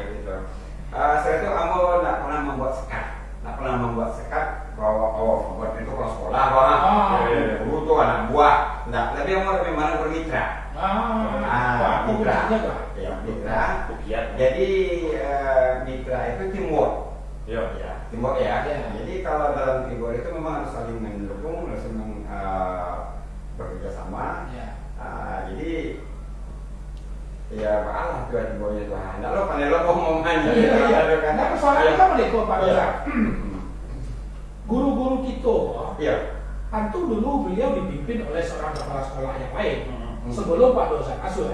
Itu. Setelah itu kamu tidak pernah membuat sekat, bahwa buat itu kalau sekolah, guru tuh anak buah. Nah, tapi kamu lebih mana bermitra. Mitra. Jadi mitra itu teamwork. Teamwork ya. Jadi kalau dalam teamwork itu memang harus saling mendukung, harus bekerja sama. Jadi ya Allah Tuhan ibunya Tuhan. Nah lo pandai lo ngomong aja. Nah persoalannya apa nih kok Pak Dauzar? Guru-guru kita, tentu dulu beliau dipimpin oleh seorang kepala sekolah yang baik. Sebelum Pak Dauzar masuk.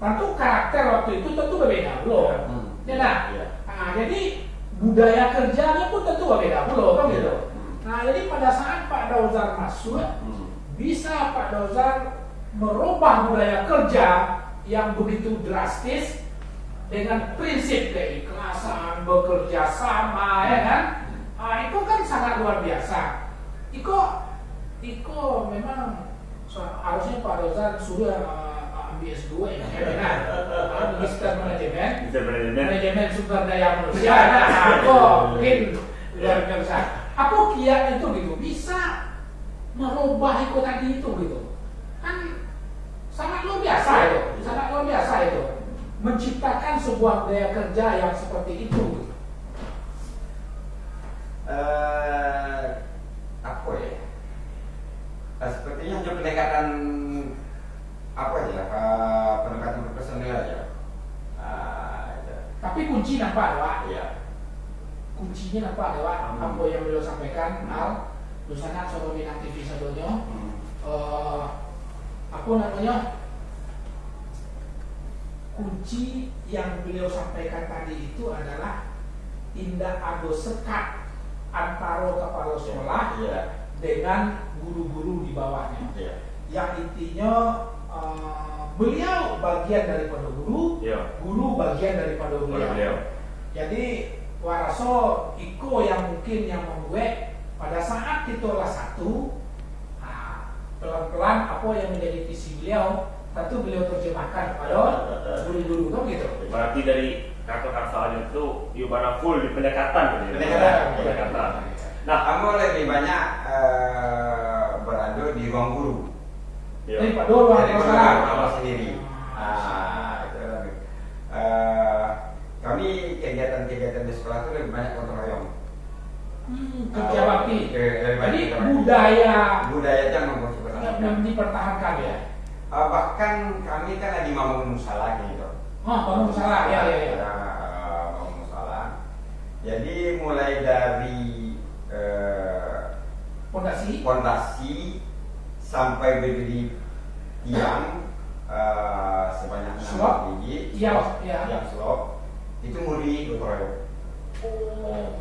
Tentu karakter waktu itu tentu berbeda loh. Jadi budaya kerjanya pun tentu berbeda loh kan gitu. Nah jadi pada saat Pak Dauzar masuk, bisa Pak Dauzar merubah budaya kerja yang begitu drastis dengan prinsip keikhlasan, bekerja sama, ya kan? Itu kan sangat luar biasa. Iko memang harusnya Pak Dauzar sudah ambil S2 ya, kan? Minister Manajemen Sumber Daya Manusia. Aku mungkin luar biasa. Aku kiat itu gitu bisa merubah itu tadi itu gitu. Kan sangat luar biasa itu, menciptakan sebuah budaya kerja yang seperti itu. Apa ya? Sepertinya hanya pendekatan pendekatan personal aja. Tapi kunci nampak Pak. Kuncinya nampak Pak. Apa yang beliau sampaikan Al, misalnya soal Minang TV sebelumnya. Kunci yang beliau sampaikan tadi itu adalah tindak ado sekat antara kepala sekolah dengan guru-guru di bawahnya. Yang intinya beliau bagian daripada guru, guru bagian daripada beliau. Jadi waraso iko yang mungkin yang membuat pada saat itulah satu. Pelan-pelan apa yang menjadi visi beliau tentu beliau terjemahkan kepada guru-guru kan gitu. Berarti dari kata-kata itu Yubana full di pendekatan gitu ya. Pendekatan. Nah, kamu lebih banyak berada di ruang guru. Jadi Pak Dor ruang sendiri. Kami kegiatan-kegiatan di sekolah itu lebih banyak gotong royong. Kerja bakti. Jadi budaya jangan yang dipertahankan ya. Bahkan kami kan lagi membangun musalah gitu. Bangun musalah ya. Bangun musalah. Jadi mulai dari pondasi sampai berdiri tiang sebanyak 6 biji. Tiang slop itu murni gotong royong.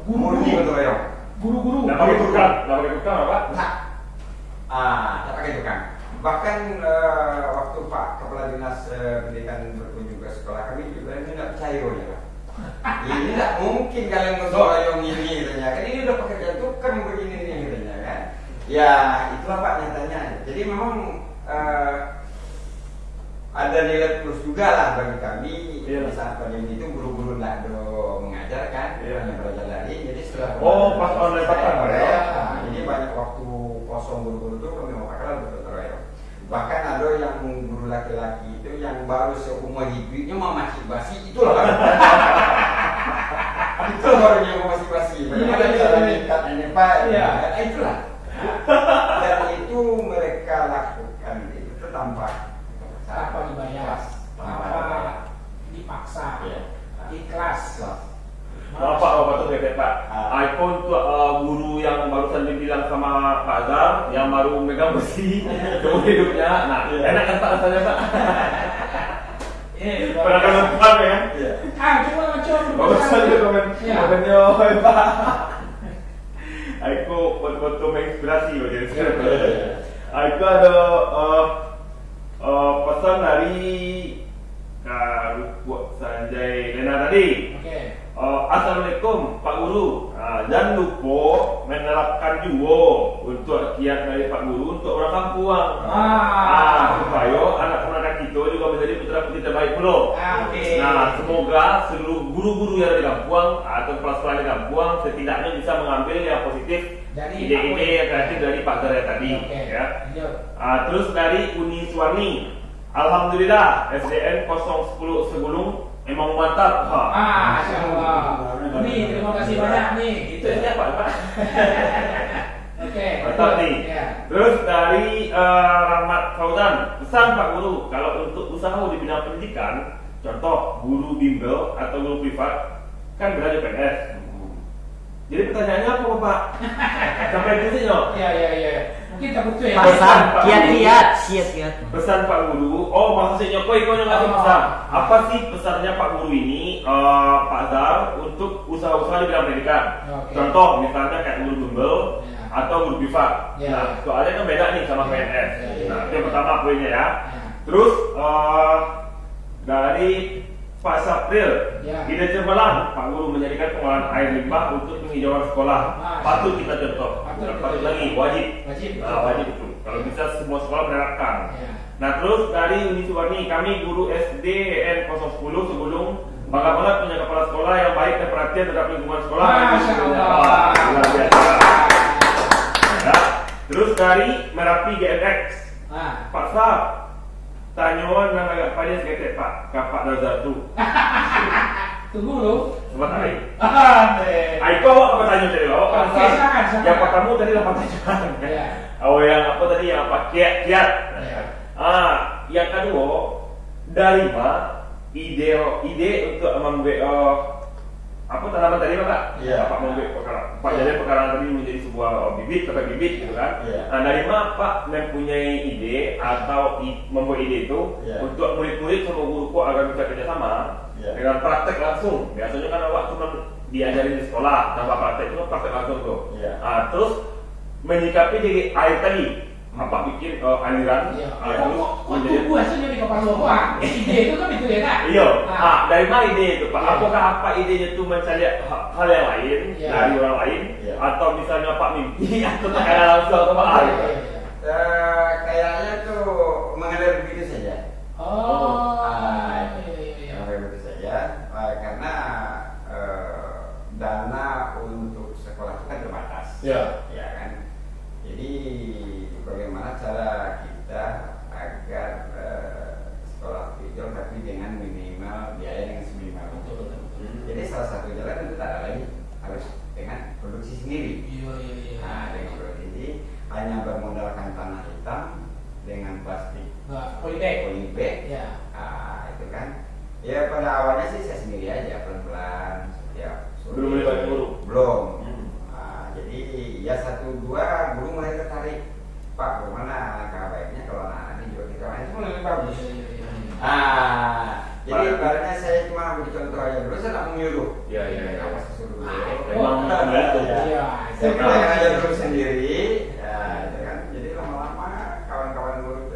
Murni gotong royong. Guru-guru. Nggak pakai tukang apa? Tak pakai tukang. Bahkan waktu Pak Kepala Dinas Pendidikan berkunjung ke sekolah kami juga ini tidak percaya ya Pak. Ini tidak mungkin kalian bersoyong ini katanya. Kan ini udah pekerjaan tukang begini nih katanya kan. Ya itulah Pak nyatanya. Jadi memang ada nilai plus juga lah bagi kami. Di saat pandemi itu guru-guru tidak ada mengajar kan, hanya belajar daring. Jadi setelah pas online ya. Ini banyak waktu kosong guru-guru itu kami mau pakai bertutorial. Bahkan ada yang guru laki-laki itu yang baru seumur hidupnya mau masih basi itu loh. Itu barunya mau masih basi. Bagaimana cara mengikat ini Pak? Ya itulah. Dan itu mereka lakukan itu tanpa dibayar, tanpa dipaksa, ikhlas. Bapak tuh bebek Pak. iPhone tuh guru yang barusan dibilang sama Pak Azhar yang baru megang besi seumur hidupnya. Nah, enak kan Pak rasanya Pak? Pernah kan ya? Cuma macam. Bagusan juga komennya Pak. Aku foto menginspirasi loh jadi sekarang. Aku ada pesan dari Kak Sanjay Lena tadi. Assalamualaikum Pak Guru. Jangan lupa menerapkan juga untuk kiat dari Pak Guru untuk orang kampung. Supaya anak-anak kita juga menjadi putra-putri terbaik pula. Nah, semoga seluruh guru-guru yang ada di kampung atau kepala-kepala di kampung setidaknya bisa mengambil yang positif ide-ide yang kreatif dari Pak Zara tadi. Ya. Terus dari Uni Suwarni, alhamdulillah SDN 010 Segulung emang mantap. Masya Allah. Nih, terima kasih banyak nih. Itu siapa Pak? Oke. Mantap nih. Terus dari Rahmat Fauzan, pesan Pak Guru kalau untuk usaha di bidang pendidikan, contoh guru bimbel atau guru privat kan belajar PNS. Jadi pertanyaannya apa Pak? Sampai di sini loh. Iya. Mungkin tak betul ya. Pesan kiat. Pesan Pak Guru. Oh, maksudnya kau yang ngasih pesan. Apa sih pesannya Pak Guru ini, Pak Azhar untuk usaha-usaha di bidang pendidikan? Contoh misalnya kayak guru bimbel atau guru privat. Nah, soalnya kan beda nih sama PNS. Nah, itu yang pertama poinnya ya. Terus dari Pak Sapril, ide cemerlang Pak Guru menjadikan pengolahan air limbah untuk penghijauan sekolah. Patut kita contoh. Patut lagi, wajib. Wajib itu. Kalau bisa semua sekolah menerapkan. Nah, terus dari Uni Suwarni, kami guru SD N 010 Segulung bangga banget punya kepala sekolah yang baik dan perhatian terhadap lingkungan sekolah. Masya Allah. Luar biasa. Ya. Terus dari Merapi GNX, Pak Sab, tanyuan nang agak pada seketek Pak, kapak Razak tu. Tunggu lu. Sebab hari. Aiko awak apa tanya tadi awak? Yang pertama tadi apa tanyaan? Yang apa tadi yang apa kiat. Yang kedua dari mana ide untuk mengambil apa tanaman tadi Pak? Pak mengambil perkara. Pak jadi perkara tadi menjadi sebuah bibit gitu kan? Nah, dari mana Pak mempunyai ide atau membuat ide itu untuk murid-murid sama guruku agar bisa kerjasama dengan praktek langsung. Biasanya kan awak cuma diajarin di sekolah, tanpa praktek cuma praktek langsung tuh. Terus menyikapi jadi air tadi. Apa bikin aliran? Kok tunggu hasilnya di kepala lo ide itu kan itu ya Kak? Iya. Dari mana ide itu Pak? Apakah apa idenya itu mencari hal yang lain dari orang lain? Atau misalnya Pak mimpi atau tekanan langsung atau Pak Ali? Kayaknya tuh mengalir begitu saja. Mengalir begitu saja. Karena dana untuk sekolah itu kan terbatas. Ya kan. Jadi bagaimana cara kita agar sekolah hijau tapi dengan minimal biaya yang seminimal itu. Jadi salah satu jalan itu tak ada lagi, harus dengan produksi sendiri. Nah, dengan produksi ini hanya bermodalkan tanah hitam dengan plastik polybag. Itu kan. Ya pada awalnya sih saya sendiri aja pelan-pelan. Belum melibatkan guru. Belum. Jadi ya 1-2 guru mulai tertarik. Pak, bagaimana langkah baiknya kalau anak-anak juga kita main itu lebih bagus. Jadi ibaratnya saya cuma beri contoh aja dulu, saya tak menyuruh. Apa sesuruh dulu. Saya aja dulu sendiri. Kan. Jadi lama-lama kawan-kawan guru itu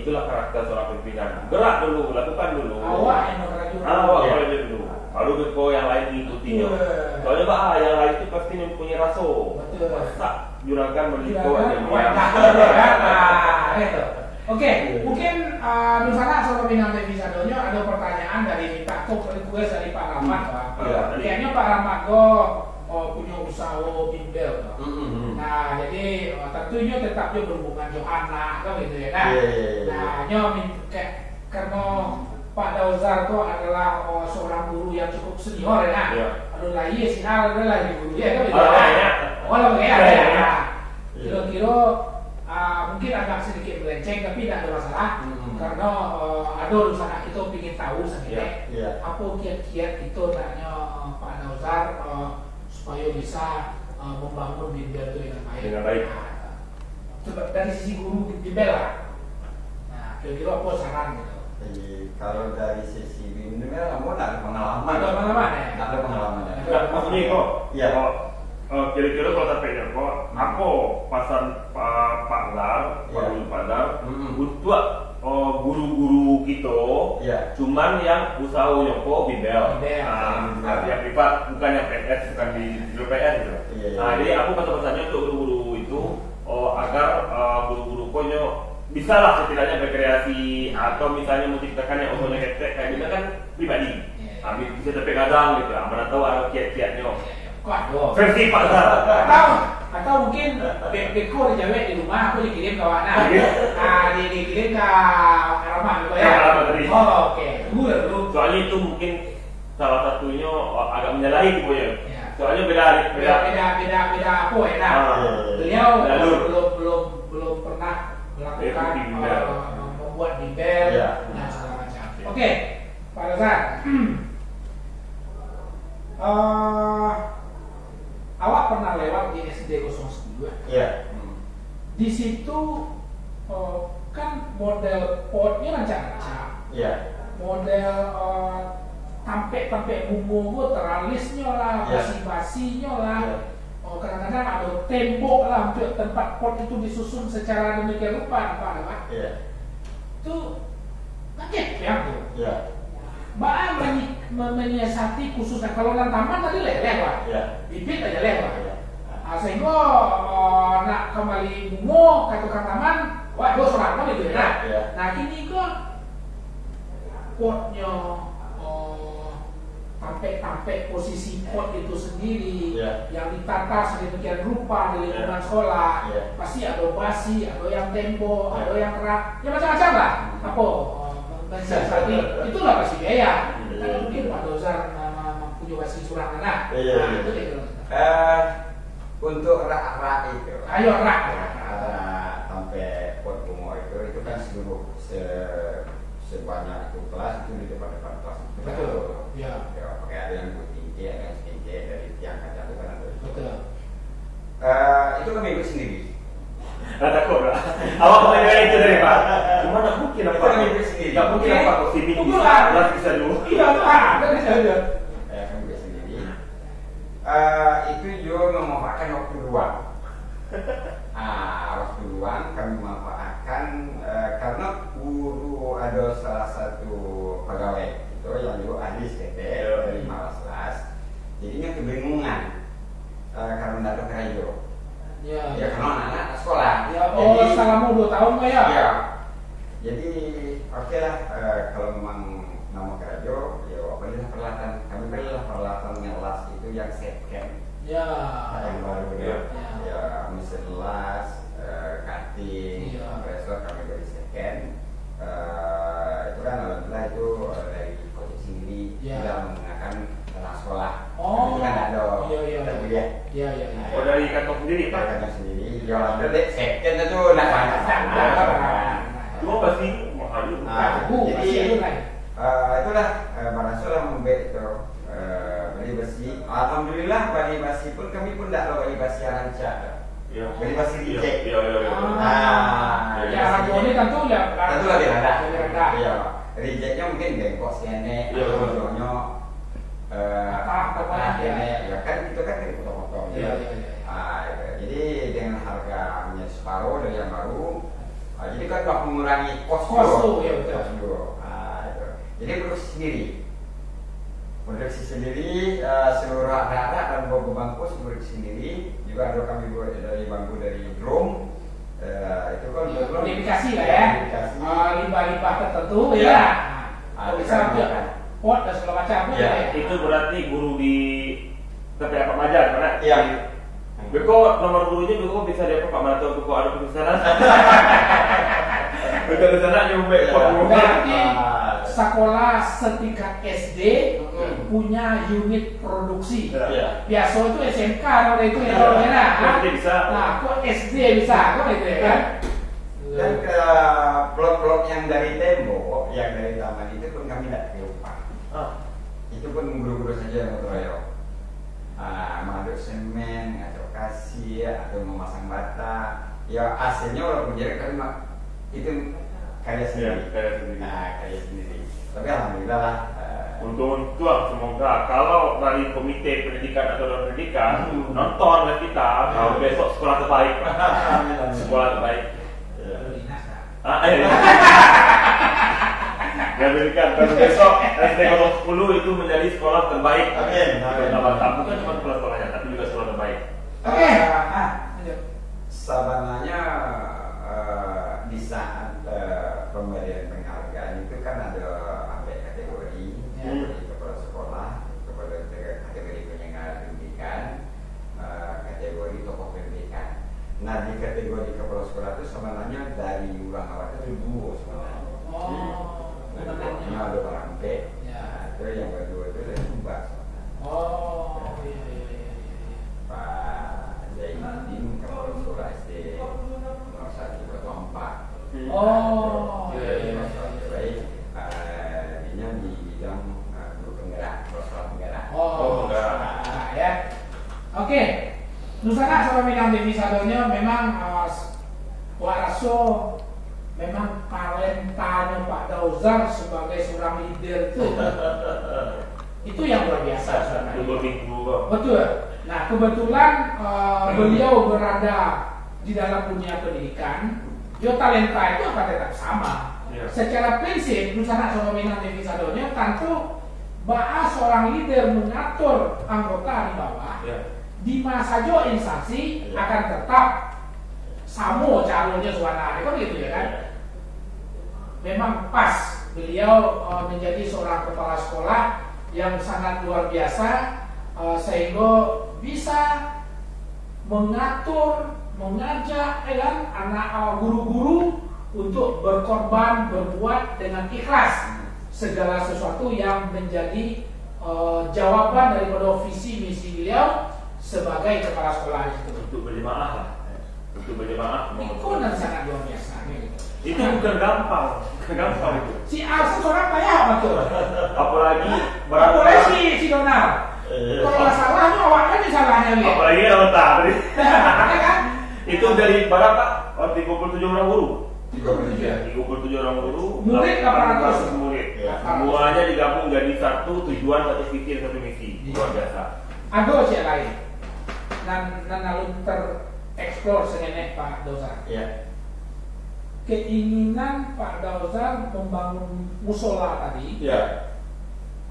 itulah karakter seorang pimpinan. Gerak dulu, lakukan dulu. Awak yang bergerak dulu. Awak dulu. Baru kau yang lain mengikutinya. Soalnya yang lain itu pasti mempunyai rasa. Masa juragan meliko aja. Oke, mungkin di sana soal pimpinan Visadonya ada pertanyaan dari Pak Kok request dari Pak Rahmat. Kayaknya Pak Rahmat punya usaha bimbel. Nah, jadi tentunya tetap berhubungan dengan anak kan gitu ya. Nah, karena Pak Dauzar kok adalah seorang guru yang cukup senior ya. Aduh lah iya sih adalah guru ya kan gitu. Walau ya. Kira-kira mungkin agak sedikit melenceng tapi tidak ada masalah karena ada urusan itu ingin tahu sebenarnya apa kiat-kiat itu tanya Pak Dauzar supaya bisa membangun bimbel itu dengan baik. Coba dari sisi guru bimbel lah. Nah, kira-kira apa saran gitu? Kalau dari sisi bimbel, kamu ada pengalaman. Ada pengalaman ya? Ada pengalaman. Maksudnya kok? Iya. Kira-kira kalau sampai kok, aku pasang Pak Dar, Pak Dar, untuk guru-guru kita, cuman yang usaha nyoko bimbel, yang privat, bukan yang PNS, bukan di PNS gitu. Nah, jadi aku pesan-pesannya untuk guru-guru itu agar guru-guru konyo bisa lah setidaknya berkreasi atau misalnya menciptakan yang usulnya kayak gitu kan pribadi, bisa sampai kadang gitu, mana tahu ada kiat-kiatnya. Versi Pak Dar. Atau mungkin beko dijawab di rumah, aku dikirim ke Wana. Dikirim ke Rahmat gitu ya. Oke. Tunggu dulu. Soalnya itu mungkin salah satunya agak menyalahi gitu ya. Soalnya beda apa ya. Nah, beliau belum pernah melakukan membuat bimbel dan segala macam. Oke, Pak Dauzar. Awak pernah lewat di SD 010 ya? Iya. Di situ kan model potnya rancang-rancang. Iya. Model tampe bunga teralisnya lah, basi-basinya lah. Kadang-kadang ada tembok lah untuk tempat pot itu disusun secara demikian rupa, Pak. Iya. Itu kaget ya tuh. Iya. Bahan menyiasati khususnya kalau dalam taman tadi leleh Pak, bibit aja leleh Pak. Sehingga nak kembali bunga ke tukang taman, wah itu seorang gitu ya. Nah ini kok potnya, tampe posisi pot itu sendiri yang ditata sedemikian rupa di lingkungan sekolah, pasti ada basi, ada yang tempo, ada yang kerak, ya macam-macam lah. Apa? Mensiasati itulah pasti biaya. Mungkin Pak Dauzar punya pasti surangan lah. Itu gitu. Untuk rak itu. Ayo rak. Sampai pot bunga itu kan seluruh sebanyak itu kelas itu di depan kelas. Betul. Ya. Pakai ada yang tinggi, ada yang tinggi dari tiang kaca itu kan ada. Betul. Itu kami ikut sendiri. Takut lah. Awak mengenai itu dari Pak. Cuma tak mungkin apa? Tak mungkin apa? Kau sini bisa dulu. Iya, ada saja. Kami ikut sendiri. Itu juga memanfaatkan waktu luang. Waktu luang kami manfaatkan karena guru ada salah satu pegawai itu yang juga ahli SKT dari Malaslas. Jadinya kebingungan karena tidak ada kerajo. Ya karena anak-anak sekolah. Jadi, selama 2 tahun Pak ya? Iya. Jadi oke lah kalau memang nama kerajo, belilah peralatan. Kami belilah peralatan ngelas itu yang second. Yang baru mesin las, cutting, kompresor kami beli second. Itu kan alhamdulillah itu dari coaching sendiri tidak menggunakan anak sekolah. Itu kan ada terbuka. Oh dari kantor sendiri Pak? Kantor sendiri. Ya alhamdulillah second itu nak banyak. Cuma pasti mahal. Jadi itulah Barasul yang membuat itu beli besi. Alhamdulillah beli besi pun kami pun tidak beli besi arancak. Beli besi reject. Arancak ini tentu lebih rendah. Iya. Rejectnya mungkin bengkok sene, contohnya ya kan itu kan dipotong-potong. Jadi dengan harganya separuh dari yang baru, Jadi kan udah mengurangi kos tuh, ya betul. Itu. Jadi produksi sendiri, seluruh anak-anak dan bangku produksi sendiri. Juga ada kami buat dari bangku dari drum. Itu kan modifikasi lah ya. Limbah-limbah tertentu ya. Bisa pot dan segala macam. Ya, itu berarti guru di TPA Pak Majar, mana? Iya. Beko nomor gurunya Beko bisa dia Pak Mana tahu Beko ada pesanan. Beko di sana nyumbe pot. Berarti sekolah setingkat SD punya unit produksi. Biasa itu SMK kalau itu ya kalau bisa. Nah, kok SD bisa kok itu ya kan? Dan ke blok-blok yang dari tembok, yang dari taman itu pun kami tidak diupah. Itu pun guru-guru saja yang mengeroyok. Mengaduk semen, atau kasih, atau memasang bata. Ya hasilnya walaupun jelek tapi itu karya sendiri. Karya sendiri. Tapi alhamdulillah lah. Untuk semoga kalau dari komite pendidikan atau non pendidikan nonton live kita, kalau besok sekolah terbaik, sekolah terbaik. Dan berikan kalau besok SD 010 itu menjadi sekolah terbaik. Amin. Bukan cuma sekolahnya, tapi juga sekolah terbaik. Oke. Sabananya di saat pemberian penghargaan itu kan ada kategori kepala sekolah, kepada kategori penyelenggara pendidikan, kategori tokoh pendidikan. Nah di kategori kepala sekolah itu sebenarnya dari orang awal itu dua sebenarnya. Nah ada orang P, itu yang kedua itu dari Sumba. Pak Zainuddin kepala sekolah SD 01 Kota 4. Baik. Ini di bidang guru penggerak, sekolah penggerak. Ya. Oke. Nusana sama Minang Divisadonya memang Waraso memang talentanya Pak Dauzar sebagai seorang leader itu yang luar biasa sebenarnya. Betul. Nah kebetulan beliau berada di dalam dunia pendidikan, dia talenta itu akan tetap sama. Secara prinsip Nusana sama Minang Divisadonya tentu bahwa seorang leader mengatur anggota di bawah. Di masa jo instansi akan tetap samo calonnya suara kan gitu ya kan. Memang pas beliau menjadi seorang kepala sekolah yang sangat luar biasa sehingga bisa mengatur, mengajak kan anak guru-guru untuk berkorban, berbuat dengan ikhlas segala sesuatu yang menjadi jawaban daripada visi misi beliau sebagai kepala sekolah itu. Untuk berjemaah, Itu dan sangat luar biasa. Itu bukan gampang itu. Si Alsa seorang kaya betul. Apalagi si Donald. Kalau nggak salahnya awaknya salahnya nih. Apalagi otak tadi. Kan? Itu dari berapa? 37 orang guru. 37 orang guru. Murid 800 murid. Semuanya digabung jadi satu tujuan, satu visi, satu misi. Luar biasa. Ada cek lain. Dan lalu tereksplor sengeneh Pak Dauzar. Keinginan Pak Dauzar membangun musola tadi.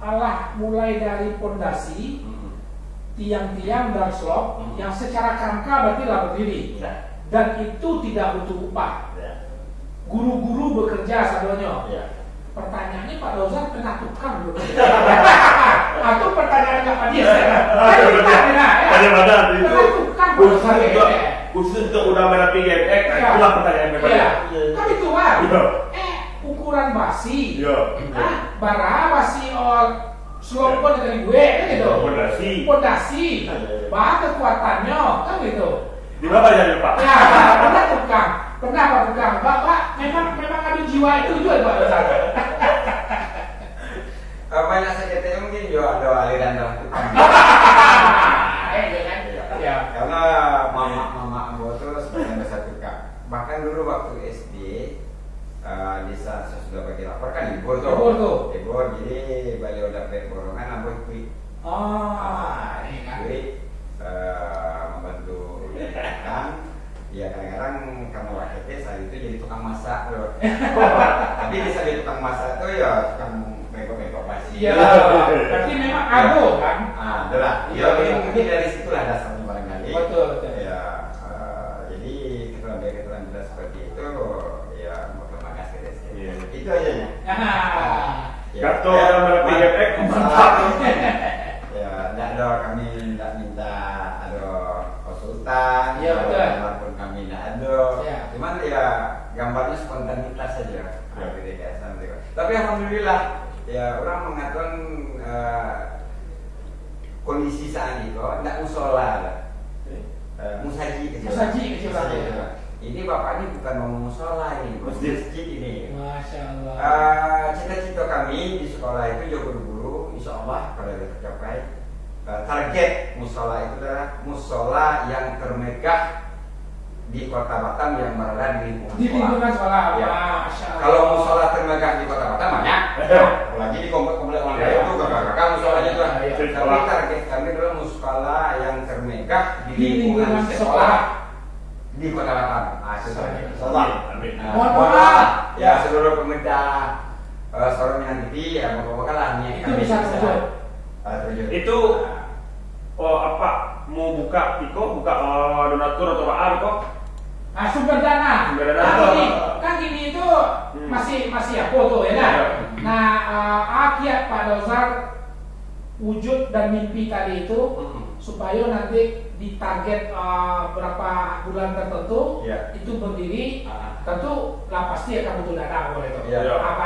Allah mulai dari pondasi, tiang-tiang dan slop yang secara kerangka berarti lah berdiri. Dan itu tidak butuh upah. Guru-guru bekerja sadonyo. Pertanyaannya Pak Dauzar kena tukang belum? Atau pertanyaan Pak Dias ya? Kena tukang khusus untuk udah merapi GMX, itulah pertanyaan kan itu kan? Ukuran basi, bara basi selopon dari gue kan gitu. Pondasi, bah kekuatannya kan gitu. Di mana jadi Pak? Ya, pernah tukang. Bapak memang ada jiwa itu juga Pak Dauzar. Banyak sekretnya mungkin juga ada aliran dalam tukang. Karena mama gue tuh sebenarnya besar tukang. Bahkan dulu waktu SD di saat saya sudah bagi lapor kan libur tuh. Libur jadi beliau dapat borongan ambil kui. Kui membantu kan. Ya kadang-kadang karena waktu saya itu jadi tukang masak loh. Tapi bisa jadi tukang masak tuh ya tukang bengkok-bengkok pasti. Iya. Berarti memang ago kan? Adalah. Ya mungkin dari situlah dasarnya barangkali. Betul. Ya. Jadi keterampilan seperti itu ya mau terima kasih dari saya. Itu aja ya. Kartu yang berpikir mantap. Ya, tidak ada kami tidak minta ada konsultan, walaupun kami tidak ada. Cuman ya gambarnya spontanitas saja. Tapi alhamdulillah ya orang mengatakan kondisi saat itu tidak musola, musaji kecil. Ini bapak ini bukan mau musola ini, masjid ini. Masya Allah. Cita-cita kami di sekolah itu jauh guru, insya Allah kalau sudah tercapai. Target musola itu adalah musola yang termegah di Kota Batam yang berada di lingkungan sekolah. Ya. Masya Allah. Kalau musola termegah di Kota Batam banyak, apalagi di komplek-komplek orang kaya itu kakak-kakak musolanya tuh. Tapi target kami adalah musola yang termegah di lingkungan sekolah di Kota Batam. Amin. Mohon maaf. Ya seluruh pemerintah Sorong TV ya moga-moga lah itu bisa terjun. Itu apa mau buka donatur atau apa kok? Sumber dana. Kan gini itu masih apa tuh ya kan? Nah, akhir Pak Dauzar wujud dan mimpi tadi itu supaya nanti di target berapa bulan tertentu itu berdiri, tentu lah pasti akan butuh dana boleh itu. Apa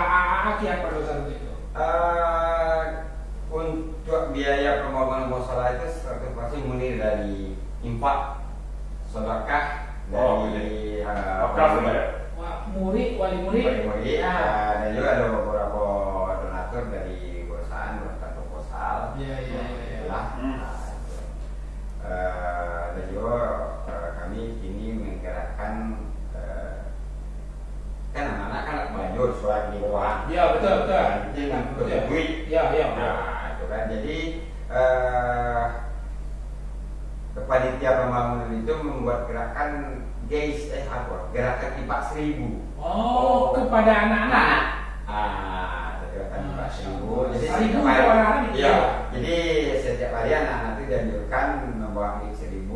akhir Pak Dauzar itu? Untuk biaya pembangunan musola itu pasti murni dari infak, sedekah dari wali murid, dan juga ada beberapa donatur dari perusahaan proposal. Dan juga kami kini menggerakkan kan anak-anak kan baju surat di bawah. Iya betul. Duit. Itu kan jadi panitia pembangunan itu membuat gerakan gerakan IPA 1000. Kepada anak-anak. Gerakan IPA 1000. Jadi setiap hari anak-anak itu dianjurkan membawa duit 1000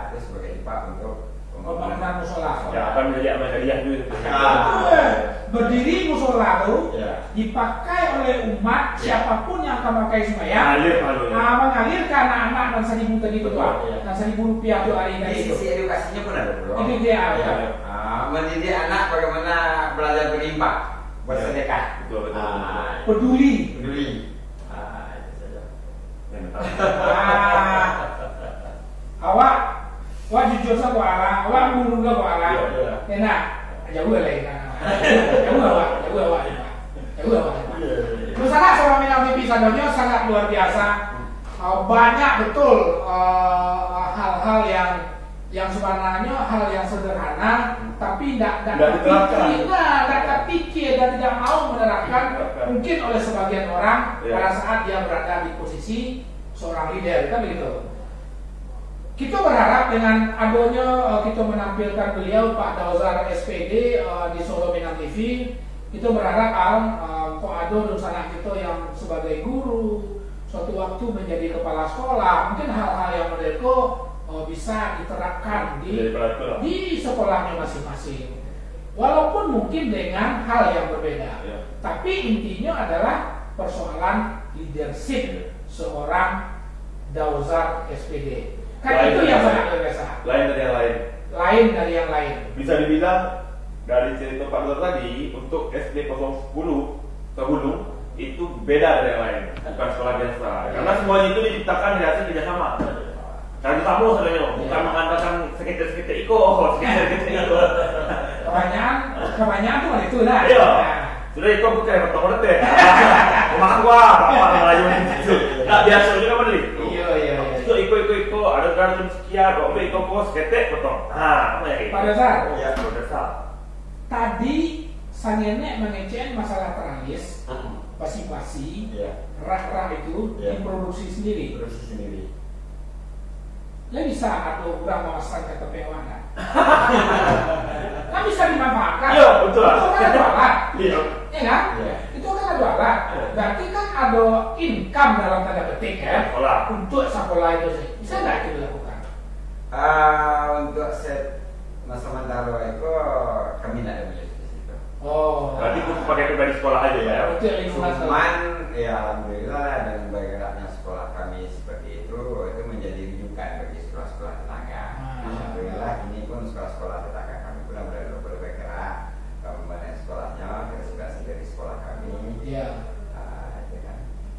itu sebagai IPA untuk pembangunan musola. Ya akan menjadi amal hadiah juga. Berdiri musola itu dipakai oleh umat siapapun yang akan pakai sembahyang, mengalir ke anak-anak dan 1000 tadi itu dan 1000 rupiah itu hari ini. Sisi edukasinya pun ada bro. Itu dia. Mendidik anak bagaimana belajar berinfak, bersedekah. Betul. Peduli. Itu saja. Awak jujur sama awak murung ke awak. Enak. Jauh lagi kan. Jauh awak. Misalnya seorang mimpi sadonyo sangat luar biasa. Banyak betul hal-hal yang sebenarnya hal yang sederhana tapi tidak terpikir dan tidak mau menerapkan mungkin oleh sebagian orang pada saat dia berada di posisi seorang leader kan begitu. Kita berharap dengan adanya kita menampilkan beliau Pak Dauzar SPD di Solo Minang TV, kita berharap Pak Ado dan sanak kita yang sebagai guru suatu waktu menjadi kepala sekolah, mungkin hal-hal yang mereka bisa diterapkan di sekolahnya masing-masing. Walaupun mungkin dengan hal yang berbeda, tapi intinya adalah persoalan leadership seorang Dauzar SPD. Kan itu yang sangat biasa. Lain dari yang lain. Bisa dibilang dari cerita Pak Dauzar tadi untuk SD 010 Kebulung itu beda dari yang lain, bukan sekolah biasa. Karena semuanya itu diciptakan dari hasil kerjasama. Karena tamu sebenarnya bukan mengandalkan sekitar-sekitar iko. Kebanyakan tuh itu lah. Iya. Sudah itu bukan pertama deh. Rumah gua, apa lagi itu. Enggak biasa juga kan itu. Iya. Itu iko ada kan sekian, kok iko ketek potong. Apa ya? Pada saat tadi sangenek mengecen masalah teralis, pasi-pasi, rak-rak itu diproduksi sendiri. Ya bisa atau orang memasang KTP mana? Kan bisa dimanfaatkan. Iya, betul. Itu kan ada alat. Iya. Iya kan? Itu kan ada alat. Berarti kan ada income dalam tanda petik ya. Untuk sekolah itu sih. Bisa nggak itu dilakukan? Untuk set masa sementara itu kami tidak ada budget di situ. Oh. Berarti khusus pakai pribadi sekolah aja ya? Cuman ya alhamdulillah dengan bergeraknya sekolah kami seperti itu menjadi rujukan bagi sekolah-sekolah tetangga. Alhamdulillah ini pun sekolah-sekolah tetangga kami pun bergerak membangun sekolahnya terinspirasi dari sekolah kami. Iya.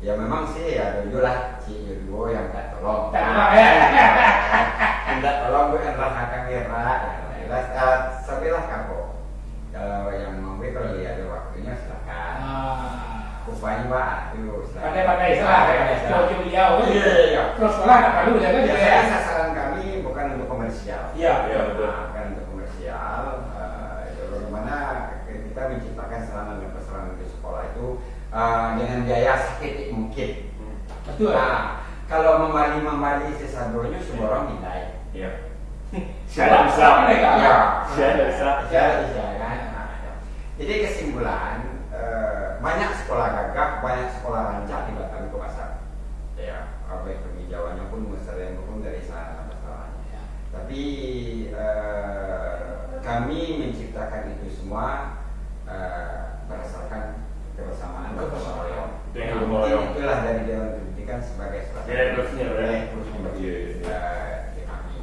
Ya memang sih ada juga si Yudo yang tak tolong. Tidak tolong gue yang rahakan kira. Sabilah kamu. Kalau yang mau kalau ada waktunya silakan. Upahnya Pak, itu silakan. Pandai-pandai salah. Jauh beliau. Iya. Terus sekolah tak perlu ya kan? Biasanya sasaran kami bukan untuk komersial. Iya betul. Bukan untuk komersial. Bagaimana kita menciptakan sarana dan prasarana di sekolah itu dengan biaya sedikit mungkin. Betul. Nah, kalau membali sesadurnya semua orang nilai. Iya. Saya bisa. Ya. Saya bisa. Kan. Jadi kesimpulan banyak sekolah gagah, banyak sekolah rancak di Batam itu pasar. Ya, baik penghijauannya pun misalnya pun dari sana masalahnya. Tapi kami menciptakan itu semua berdasarkan kebersamaan. Mungkin itulah dari Dewan Pendidikan sebagai salah satu bagi kami.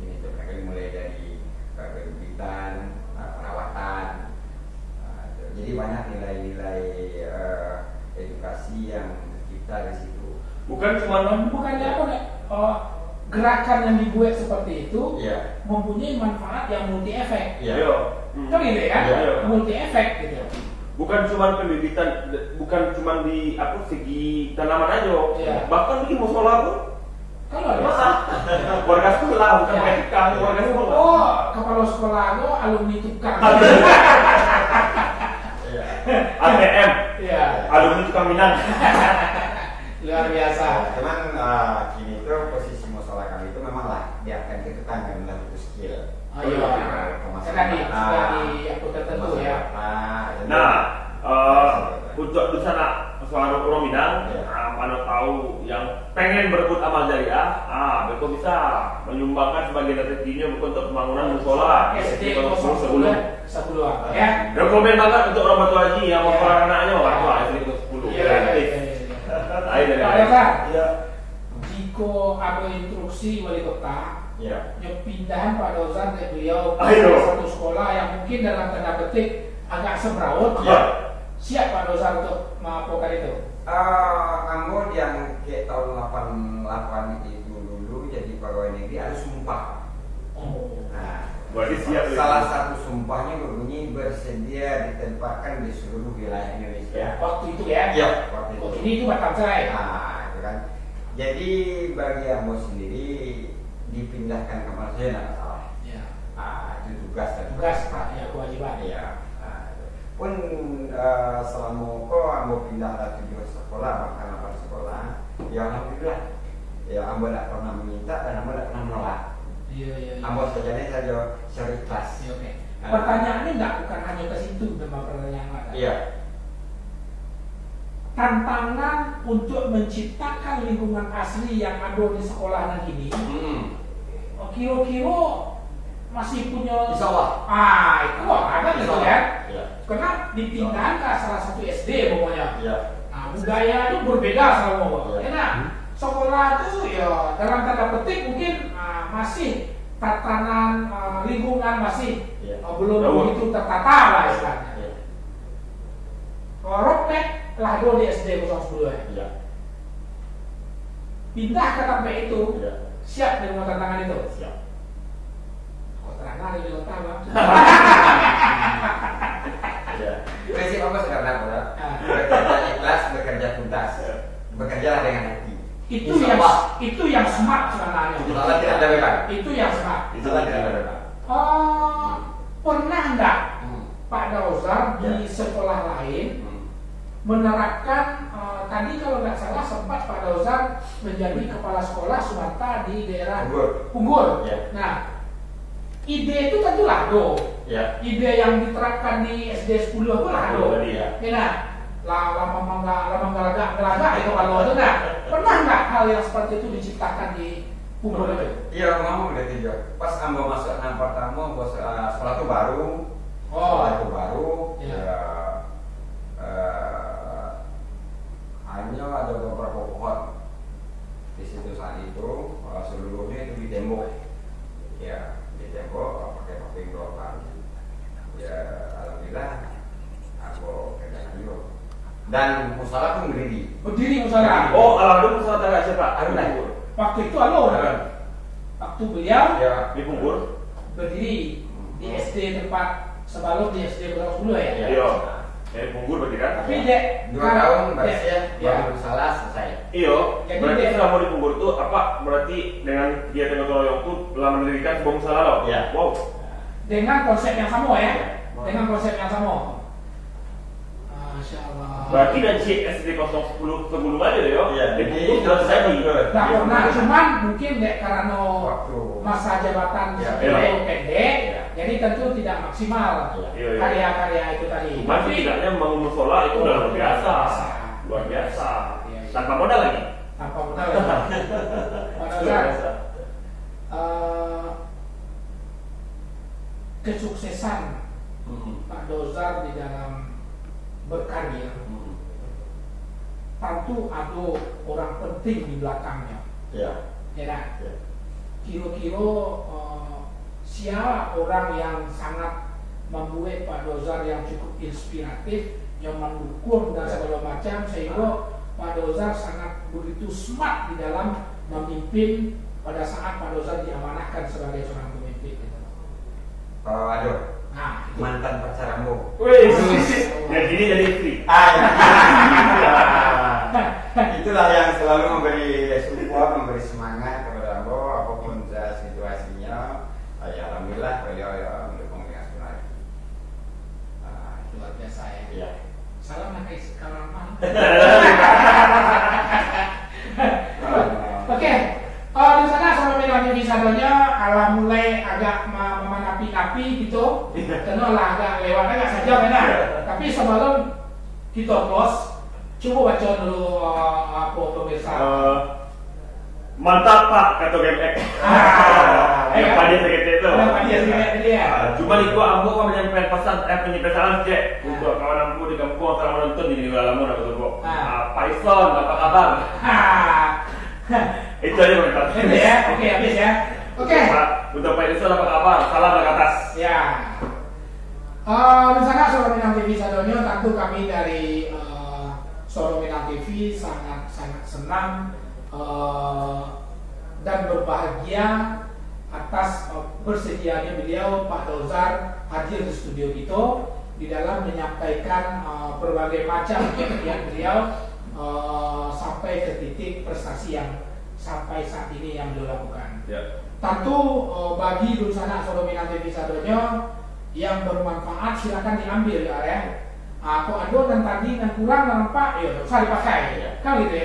Ini itu mereka mulai dari kegiatan, perawatan. Jadi banyak nilai-nilai edukasi yang tercipta di situ. Bukannya apa nih? Gerakan yang dibuat seperti itu mempunyai manfaat yang multi efek. Kan gitu ya? Multi efek gitu. Bukan cuma pendidikan, bukan cuma di segi tanaman aja. Bahkan bikin musola pun. Kalau ada warga sekolah bukan mereka, warga sekolah. Oh, kepala sekolah lo alumni tukang. ATM. Iya. Alumni tukang minang. Luar biasa. Cuman kini itu posisi musola kami itu memanglah biarkan kita tanggung dalam itu skill. Sudah di aku tertentu ya. Nah, untuk di sana soal orang Minang, mana tahu yang pengen berebut amal jariah, betul bisa menyumbangkan sebagian rezekinya untuk pembangunan musola. SD 10 ya. Rekomen banget untuk orang Batu Haji yang mau sekolah anaknya orang tua SD 10. Iya. Jika ada instruksi wali kota, yang pindahan Pak Dozan dari beliau ke satu sekolah yang mungkin dalam tanda petik agak semrawut, siap Pak Dozan untuk melakukan itu. Anggot yang kayak tahun 88 itu dulu jadi pegawai negeri harus sumpah. Nah, berarti siap. Salah satu sumpahnya berbunyi bersedia ditempatkan di seluruh wilayah Indonesia. Waktu itu ya? Iya, waktu itu. Ini itu Batam saya. Nah, itu kan. Jadi bagi Ambo sendiri dipindahkan ke Malaysia tidak salah. Iya. Itu tugas dan kewajiban. Iya. Pun selama Ambo pindah ke 7 sekolah bahkan 8 sekolah, ya alhamdulillah. Ya Ambo tidak pernah meminta dan Ambo tidak pernah menolak. Iya. Ambo saja secara ikhlas. Oke. Pertanyaannya nggak bukan hanya ke situ, memang pertanyaan ada. Iya. Tantangan untuk menciptakan lingkungan asli yang ada di sekolah nanti ini, kira-kira masih punya. Insya itu ada gitu ya. Karena dipindahkan ke salah satu SD pokoknya. Budaya itu berbeda sama sekolah itu ya dalam tanda petik mungkin masih tatanan lingkungan masih belum begitu tertata lah istilahnya. Roadmap lah di SD 010 ya. Pindah ke TP itu siap dengan tantangan itu. Siap. Kok terang di kota bang? Prinsip apa sederhana Pak? Bekerja ikhlas, bekerja tuntas, bekerjalah dengan hati. Itu yang smart sebenarnya. Salah tidak ada beban. Itu yang smart. Salah tidak ada beban. Pernah nggak Pak Dauzar di sekolah lain menerapkan tadi kalau nggak salah sempat Pak Dauzar menjadi kepala sekolah swasta di daerah Punggul. Ya. Nah, ide itu tentu Lado. Ya. Ide yang diterapkan di SD 10 itu Lado. Ya. Nah, lama nggak itu kalau itu nah pernah nggak hal yang seperti itu diciptakan di Punggul itu? Iya, ngomong udah tiga. Pas ambo masuk yang pertama, bos sekolah itu baru. Sekolah itu baru. Ya. Hanya ada beberapa pohon di situ saat itu. Seluruhnya itu di tembok. Ya, di tembok pakai papping rotan. Ya, alhamdulillah aku kerjakan juga. Dan musola pun berdiri. Berdiri musola. Oh, alhamdulillah musola tangga siapa? Harun. Waktu itu waktu beliau ya di Punggul berdiri di SD tempat sebelum di SD Pulau 10 ya. Iya. Dari Punggul berdiri kan? Tapi dek 2 tahun bersih baru salah selesai. Iya. Jadi berarti dia selama di Punggul itu apa? Berarti dengan dia dengan Royong itu telah mendirikan sebuah musola loh. Iya. Wow. Dengan konsep yang sama ya. Dengan konsep yang sama. Masya Allah. Berarti dan si SD 010 sebelum aja deh yo. Iya. Di Punggul sudah terjadi. Nah, pernah cuman mungkin dek karena Waktu. masa jabatan Ya, beliau pendek, ya. jadi tentu tidak maksimal Iya. karya-karya itu tadi. Cuma setidaknya membangun musola itu udah luar biasa. Luar biasa. Iya. Tanpa modal lagi. Tanpa modal ya. Pak Dauzar, kesuksesan Pak Dauzar di dalam berkarya tentu ada orang penting di belakangnya. Ya. Ya, Ya. kira-kira siapa orang yang sangat membuat Pak Dauzar yang cukup inspiratif, yang mendukung dan segala macam sehingga Pak Dauzar sangat begitu smart di dalam memimpin pada saat Pak Dauzar diamanahkan sebagai seorang pemimpin. Aduh. Nah, itu. Mantan pacaranmu. Wih. Ya gini jadi istri. Itulah yang selalu memberi support, memberi semangat kepada Ambo apapun situasinya. Ya alhamdulillah beliau mendukung dengan sepenuhnya. Luar biasa ya. Iya. Salam nak sekarang mana? Oke. Di sana sama menapi visadonya ala mulai agak memanapi-napi gitu. Karena lah agak lewat agak saja benar. Tapi sebelum kita close, coba baca dulu apa pemirsa. Mantap Pak kata GMX. Yang pada segitu itu. Cuma itu ambo kan menyampaikan pesan penyepesan cek untuk kawan ambo di kampung telah menonton di dalam lamun atau betul. Python apa kabar? Itu aja komentar. Ya, oke habis ya. Oke. Untuk Python apa kabar? Salam ke atas. Ya. Di sana Solo Minang TV Sadonyo, tentu kami dari Solo Minang TV sangat senang dan berbahagia atas bersedianya beliau Pak Dauzar hadir di studio kita di dalam menyampaikan berbagai macam kegiatan beliau sampai ke titik prestasi yang sampai saat ini yang beliau lakukan. Ya. Tentu bagi Dunsana Solo Minang TV Sadonyo yang bermanfaat silakan diambil ya. Aku ada dan tadi dan kurang dan nampak ya usah dipakai kan gitu ya.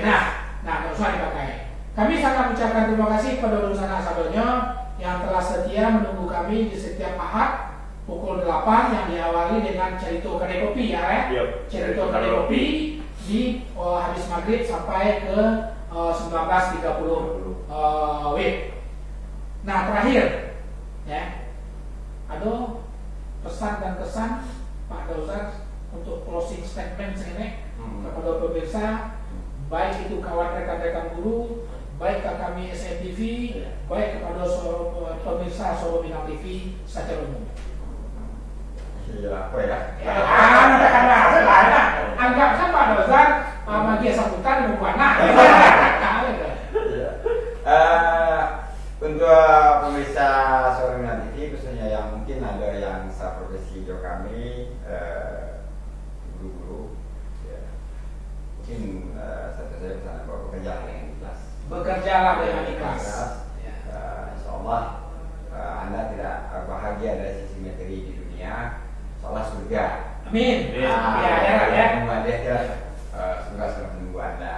Nah usah dipakai. Kami sangat mengucapkan terima kasih kepada Dunsana Sadonyo yang telah setia menunggu kami di setiap Ahad pukul 8 yang diawali dengan cerita kedai kopi ya. Cerita kedai kopi di habis maghrib sampai ke 19.30 WIB. Nah terakhir ya, ada pesan dan kesan Pak Dauzar untuk closing statement sini kepada pemirsa, baik itu kawan rekan-rekan guru, baik ke kami SMTV, baik kepada pemirsa Solo Minang TV secara umum. Iya, apa ya? Anggap kan Pak Dauzar magia sambutan membuat untuk pemirsa Solo Minang TV khususnya yang mungkin ada yang seprofesi jo kami guru-guru ya. Mungkin satu saya pesan bahwa bekerja dengan ikhlas. Bekerjalah dengan ikhlas. Insya Allah Anda tidak bahagia dari sisi materi di dunia, insya Allah surga. Amin. Ya. Semoga selalu menunggu Anda.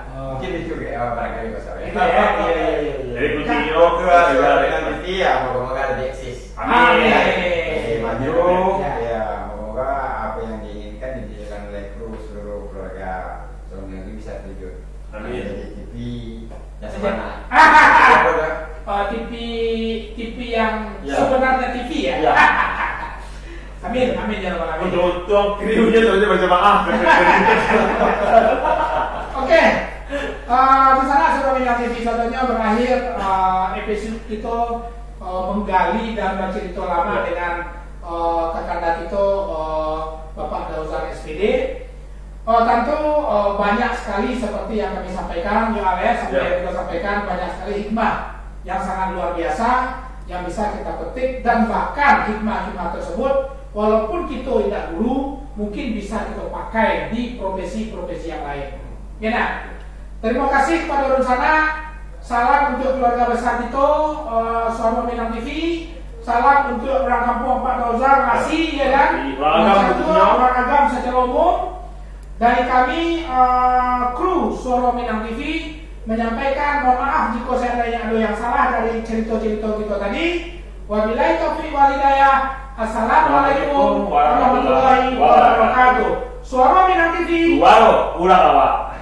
eksis. Amin. Maju. Ya, semoga apa yang diinginkan dijalankan oleh kru seluruh keluarga Suara Minang TV bisa terwujud. Amin. Jadi TV yang sebenarnya. TV yang sebenarnya TV ya. Amin, amin ya rabbal alamin. Untung kriunya soalnya baca maaf. Oke. Di sana Suara Minang TV contohnya berakhir episode kita menggali dan bercerita lama dengan kakanda kita Bapak Dauzan SPD. Tentu banyak sekali seperti yang kami sampaikan, sampai kita sampaikan banyak sekali hikmah yang sangat luar biasa yang bisa kita petik, dan bahkan hikmah-hikmah tersebut walaupun kita tidak dulu mungkin bisa kita pakai di profesi-profesi yang lain. Ya, terima kasih kepada orang sana. Salam untuk keluarga besar kita, Suara Minang TV. Salam untuk orang kampung Pak Dauzan, kasih ya kan. Orang agam secara umum. Dari kami kru Suara Minang TV menyampaikan mohon maaf jika seandainya ada yang salah dari cerita-cerita kita tadi. Wabillahi taufiq wal hidayah. Assalamualaikum warahmatullahi wabarakatuh. Suara Minang TV. Ulang awak.